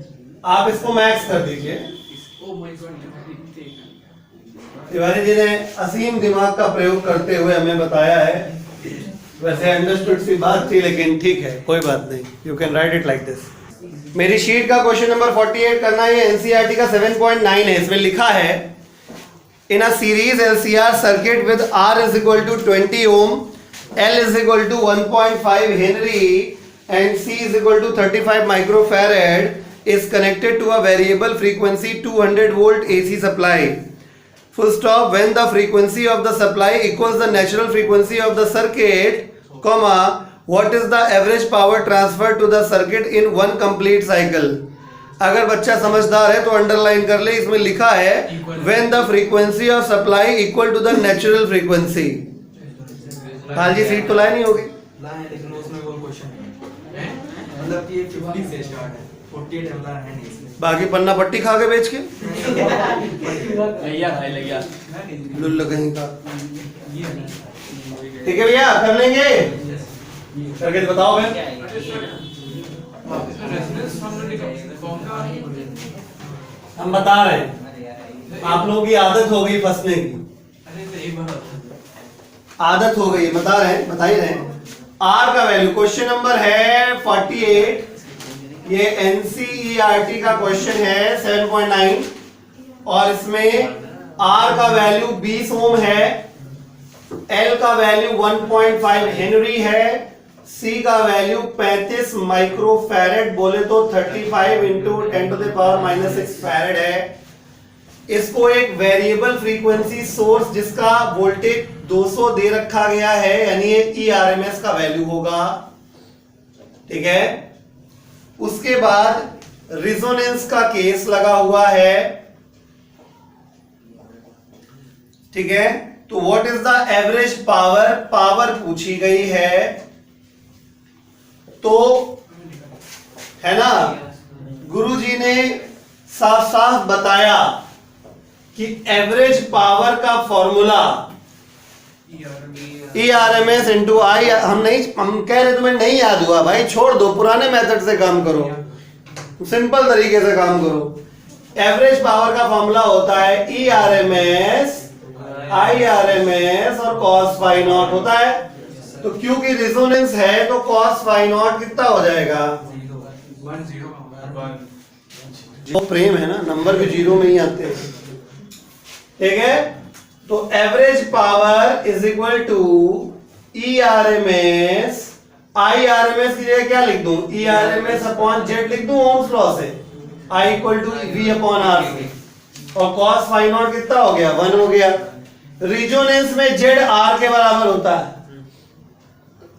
आप इसको मैक्स कर दीजिए। तिवारी जी ने असीम दिमाग का प्रयोग करते हुए हमें बताया है। वैसे अंडरस्टूड सी बात थी, लेकिन ठीक है, कोई बात नहीं, you can write it like this. मेरी शीट का क्वेश्चन नंबर 48 करना है, एनसीईआरटी का 7.9 है। इसमें लिखा है, in a series LCR circuit with R is equal to 20 ohm, L is equal to 1.5 Henry and C is equal to 35 microfarad is connected to a variable frequency 200 volt AC supply. Full stop. When the frequency of the supply equals the natural frequency of the circuit, comma, what is the average power transfer to the circuit in one complete cycle? अगर बच्चा समझदार है तो अंडरलाइन कर ले, इसमें लिखा है when the frequency of supply equal to the natural frequency. काल जी सीट तो लाए नहीं होगी, लाए, लेकिन उसमें वो क्वेश्चन है, मतलब कि 50 से स्टार्ट है, 48 वाला है नहीं इसमें। बाकी पन्ना पट्टी खा के बेच के लैया लुल्ल कहीं का। ठीक है भैया, कर लेंगे, करके तो बताओ भैया। हम बता रहे हैं, आप लोगों की आदत हो गई फंसने की, आदत हो गई, बता रहे हैं, बता ही रहे हैं। R का वैल्यू, क्वेश्चन नंबर है 48, ये एनसीईआरटी का क्वेश्चन है 7.9, और इसमें R का वैल्यू 20 ओम है, L का वैल्यू 1.5 हेनरी है, C का वैल्यू 35 माइक्रोफैरेड, बोले तो 35 इंटू 10⁻⁻6 फैरेड है। इसको एक वेरिएबल फ्रीक्वेंसी सोर्स जिसका वोल्टेज 200 दे रखा गया है, यानी ये ERMS का वैल्यू होगा, ठीक है। उसके बाद रिजोनेंस का केस लगा हुआ है, ठीक है। तो what is the average power, power पूछी गई है, तो है ना, गुरुजी ने साफ साफ बताया कि एवरेज पावर का फॉर्मूला ERMS इंटू आई, हम कह रहे तुम्हें नहीं याद हुआ भाई, छोड़ दो, पुराने मेथड से काम करो, सिंपल तरीके से काम करो। एवरेज पावर का फॉर्मूला होता है ERMS IRMS और cos फाई नॉट होता है। तो क्योंकि रिजोनेंस है तो cos फाई नॉट कितना हो जाएगा, 1 वो प्रेम है ना, नंबर भी जीरो में ही आते हैं, ठीक है। तो average power is equal to ERMS, IRMS की जगह क्या लिख दूं, ERMS अपॉन जेड लिख दूं ओम्स लॉ से, I equal to V upon R से, और cos फाई नॉट कितना हो गया, 1 हो गया। रिजोनेंस में जेड R के बराबर होता है,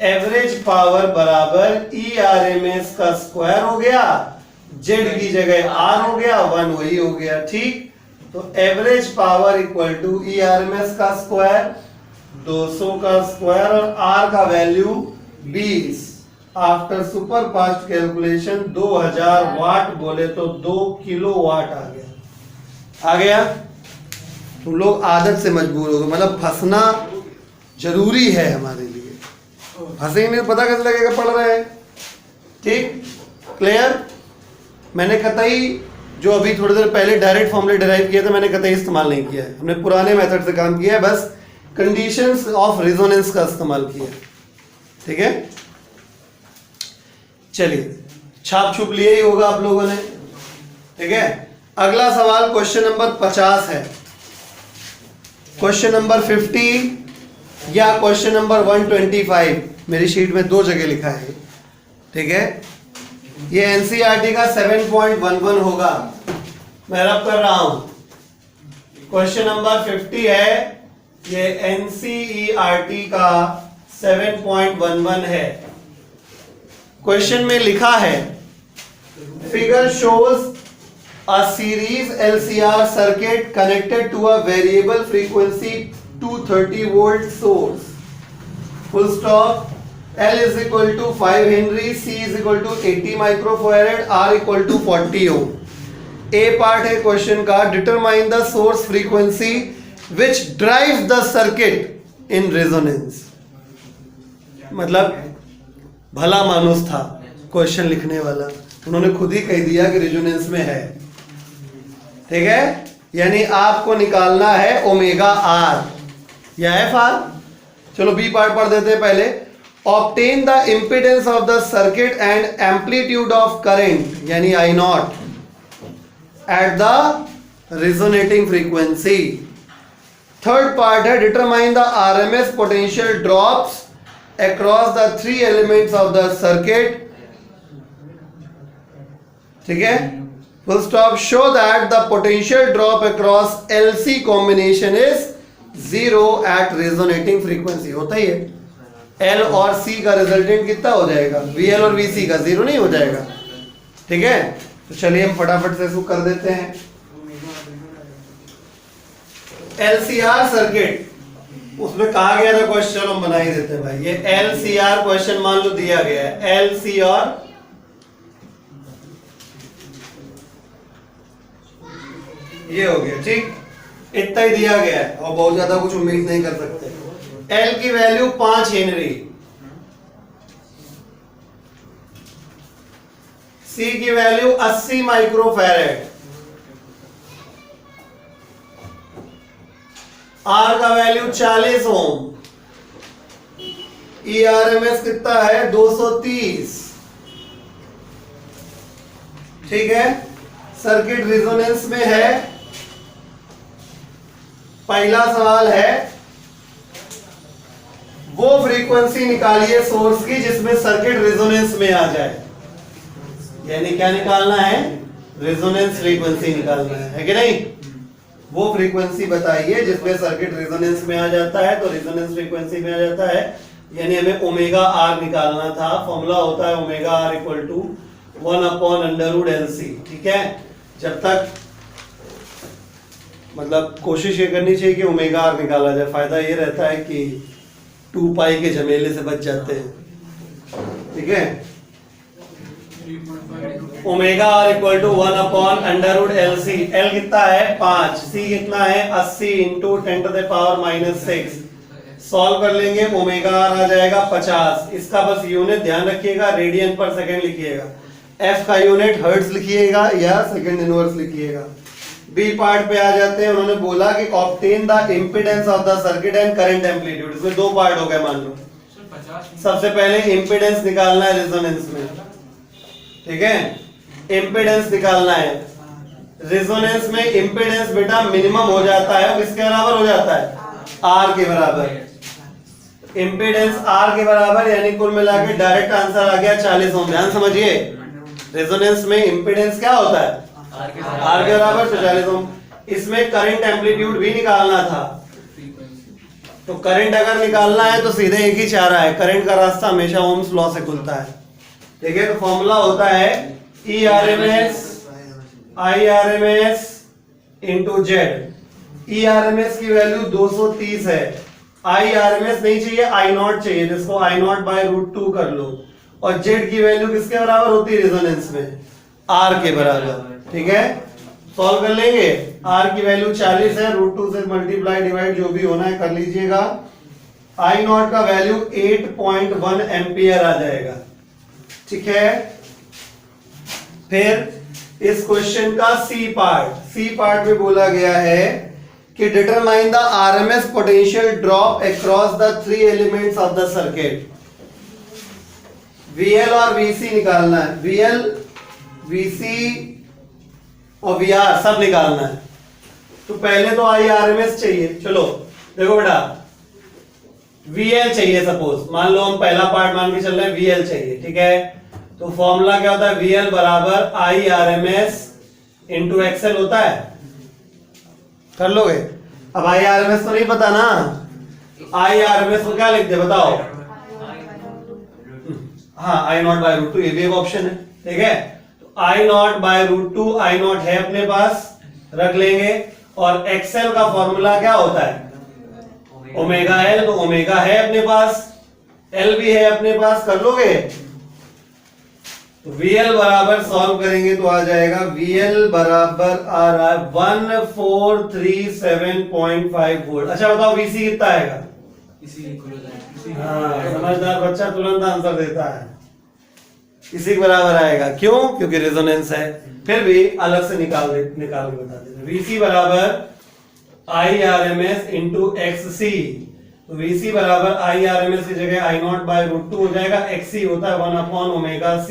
एवरेज पावर बराबर ERMS का स्क्वायर हो गया, जेड की जगह R हो गया, 1 वही हो गया, ठीक। तो average power equal to ERMS का स्क्वायर 200 का स्क्वायर और R का value 20, after super fast calculation 2000 watt, बोले तो 2 किलो वाट आ गया, आ गया। तुम लोग आदत से मजबूर हो गए, मतलब फंसना जरूरी है हमारे लिए, फंसेंगे नहीं पता कैसे लगेगा पढ़ रहे हैं, ठीक, क्लियर। मैंने कतई जो अभी थोड़ी देर पहले डायरेक्ट फॉर्मूले डिराइव किया था, मैंने कतई इस्तेमाल नहीं किया है, हमने पुराने मेथड से काम किया है, बस कंडीशंस ऑफ रिजोनेंस का इस्तेमाल किया है, ठीक है। चलिए, छाप छुप लिए ही होगा आप लोगों ने, ठीक है। अगला सवाल क्वेश्चन नंबर 50 है, क्वेश्चन नंबर 50 या क्वेश्चन नंबर 125, मेरी शीट में 2 जगह लिखा है, ठीक है। ये NCERT का 7.11 होगा, मैं रब कर रहा हूं, क्वेश्चन नंबर 50 है, ये NCERT का 7.11 है। क्वेश्चन में लिखा है, figure shows a series LCR circuit connected to a variable frequency 230 volt source, full stop, L is equal to 5 Henry, C is equal to 80 microfarad, R equal to 40 ohm। A part है क्वेश्चन का, determine the source frequency which drives the circuit in resonance. मतलब भला मानुस था क्वेश्चन लिखने वाला, उन्होंने खुद ही कह दिया कि रेजोनेंस में है, ठीक है। यानी आपको निकालना है ओमेगा आर या एफ आर। चलो बी पार्ट पढ़ देते हैं पहले। Obtain the impedance of the circuit and amplitude of current यानी I not at the resonating frequency. Third part है determine the RMS potential drops across the 3 elements of the circuit, ठीक है। Full stop. Show that the potential drop across LC combination is 0 at resonating frequency। होता ही है। L और C का रिजल्टेंट कितना हो जाएगा, VL और VC का 0 नहीं हो जाएगा, ठीक है। तो चलिए हम फटाफट से इसको कर देते हैं। LCR सर्किट, उसमें कहा गया था क्वेश्चन, हम बना ही देते हैं भाई। ये LCR क्वेश्चन मान लो दिया गया है, LC और ये हो गया, ठीक, इतना ही दिया गया है और बहुत ज्यादा कुछ उम्मीद नहीं कर सकते। L की वैल्यू 5 हेनरी, C की वैल्यू 80 माइक्रोफैरेड, R का वैल्यू 40 ओम, ERMS कितना है 230, ठीक है। सर्किट रिजोनेंस में है। पहला सवाल है वो फ्रीक्वेंसी निकालिए सोर्स की जिसमें सर्किट रेजोनेंस में आ जाए, यानी क्या निकालना है, रेजोनेंस फ्रीक्वेंसी निकालना है कि नहीं। वो फ्रीक्वेंसी बताइए जिसमें सर्किट रेजोनेंस में आ जाता है, तो रेजोनेंस फ्रीक्वेंसी में आ जाता है, यानी हमें ओमेगा आर निकालना था। फॉर्मूला होता है omega R equal to 1/√LC। ठीक है, जब तक मतलब कोशिश ये करनी चाहिए कि ओमेगा आर निकाला जाए। फायदा ये रहता है कि 2 पाई के झमेले से बच जाते हैं। ठीक है, omega R equal to 1/√LC। L कितना है 5, C कितना है 80 इंटू 10⁻⁻⁶। सॉल्व कर लेंगे, ओमेगा आर आ जाएगा 50। इसका बस यूनिट ध्यान रखिएगा, रेडियन पर सेकंड लिखिएगा। F का यूनिट हर्ट्ज लिखिएगा या सेकंड इनवर्स लिखिएगा। बी पार्ट पे आ जाते हैं। उन्होंने बोला कि obtain the impedance of the circuit and current amplitude. इसमें 2 पार्ट हो गए मान लो। सबसे पहले इंपेडेंस निकालना है रेजोनेंस में। ठीक है, इंपेडेंस निकालना है। रेजोनेंस में इंपेडेंस बेटा मिनिमम हो जाता है, किसके बराबर हो जाता है, आर के बराबर। इंपेडेंस आर के बराबर, यानी कुल मिला के डायरेक्ट आंसर आ गया 40 ओम। ध्यान समझिए, रेजोनेंस में इंपेडेंस क्या होता है, आर के बराबर, तो 40 ओम। इसमें करंट एम्पलीट्यूड भी निकालना था, तो करंट अगर निकालना है तो सीधे एक ही चारा है, करंट का रास्ता हमेशा ओम्स लॉ से खुलता है। ठीक है, तो फॉर्मूला होता है ERMS IRMS into Z. ERMS की वैल्यू 230 है, IRMS नहीं चाहिए, I0 चाहिए, जिसको I0/√2 कर लो। और जेड की वैल्यू किसके बराबर होती है रेजोनेंस में, आर के बराबर। ठीक है, सॉल्व कर लेंगे। आर की वैल्यू 40 है, √2 से मल्टीप्लाई डिवाइड जो भी होना है कर लीजिएगा। I0 का वैल्यू 8.1 एम्पियर आ जाएगा। ठीक है, फिर इस क्वेश्चन का सी पार्ट में बोला गया है कि determine the RMS potential drop across the 3 elements of the circuit. VL और VC निकालना है, VL VC और VR सब निकालना है। तो पहले तो IRMS चाहिए। चलो देखो बेटा, VL चाहिए, सपोज मान लो हम पहला पार्ट मान के चल रहे हैं, VL चाहिए। ठीक है, तो फॉर्मूला क्या होता है, VL बराबर IRMS इंटू XL होता है। कर लोगे? अब IRMS तो नहीं पता ना, IRMS को क्या लिख दे बताओ, हाँ I0/√2, ये भी एक ऑप्शन है। ठीक है, तो I0/√2, I0 है अपने पास, रख लेंगे। और XL का फॉर्मूला क्या होता है, ओमेगा L, तो ओमेगा है अपने पास, L भी है अपने पास, कर लोगे? तो VL बराबर सॉल्व करेंगे तो आ जाएगा, VL बराबर आ रहा है 1437.5 वोल्ट। अच्छा बताओ VC कितना आएगा? हाँ, समझदार बच्चा तुरंत आंसर देता है, इसी के बराबर आएगा। क्यों? क्योंकि रेजोनेंस है। फिर भी अलग से निकाल के बता देते। VC बराबर IRMS इंटू XC, तो VC बराबर IRMS की जगह I0/√2 हो जाएगा। XC होता है 1/ωc,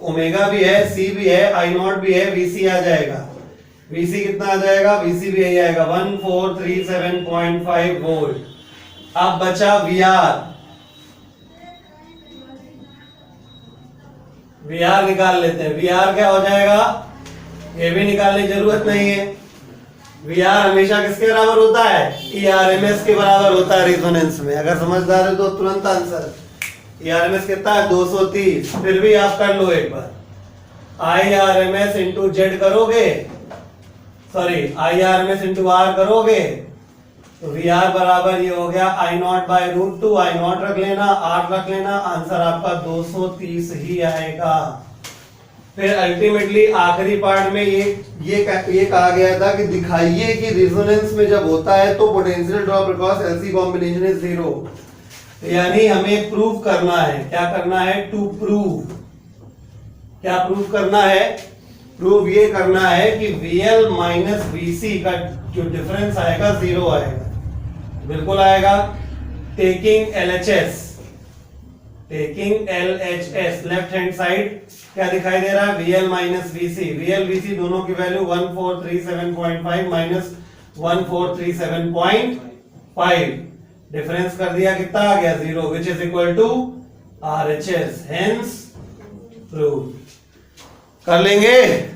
ओमेगा भी है, C भी है, I0 भी है, VC आ जाएगा। VC कितना आ जाएगा, VC भी यही आएगा 1437.5 वोल्ट। अब बचा VR निकाल लेते हैं। VR क्या हो जाएगा, ये भी निकालने की जरूरत नहीं है। VR हमेशा किसके बराबर होता है, ERMS के बराबर होता है रेजोनेंस में। अगर समझदार है तो तुरंत आंसर। ERMS कितना है 230। फिर भी आप कर लो एक बार, IRMS इंटू जेड करोगे, सॉरी IRMS इंटू आर करोगे, तो VR बराबर ये हो गया I0/√2, I0 रख लेना, R रख लेना, आंसर आपका 230 ही आएगा। फिर अल्टीमेटली आखिरी पार्ट में ये कहा गया था कि दिखाइए कि रेजोनेंस में जब होता है तो potential drop across LC combination is 0। यानी हमें प्रूव करना है, क्या करना है, टू प्रूव। क्या प्रूव करना है, प्रूव ये करना है कि VL माइनस VC का जो डिफरेंस आएगा 0 आएगा। बिल्कुल आएगा। Taking LHS left hand side क्या दिखाई दे रहा है, VL minus VC। VL VC दोनों की वैल्यू 1437.5 माइनस 1437.5। डिफरेंस कर दिया, कितना आ गया 0, which is equal to RHS, hence prove. कर लेंगे?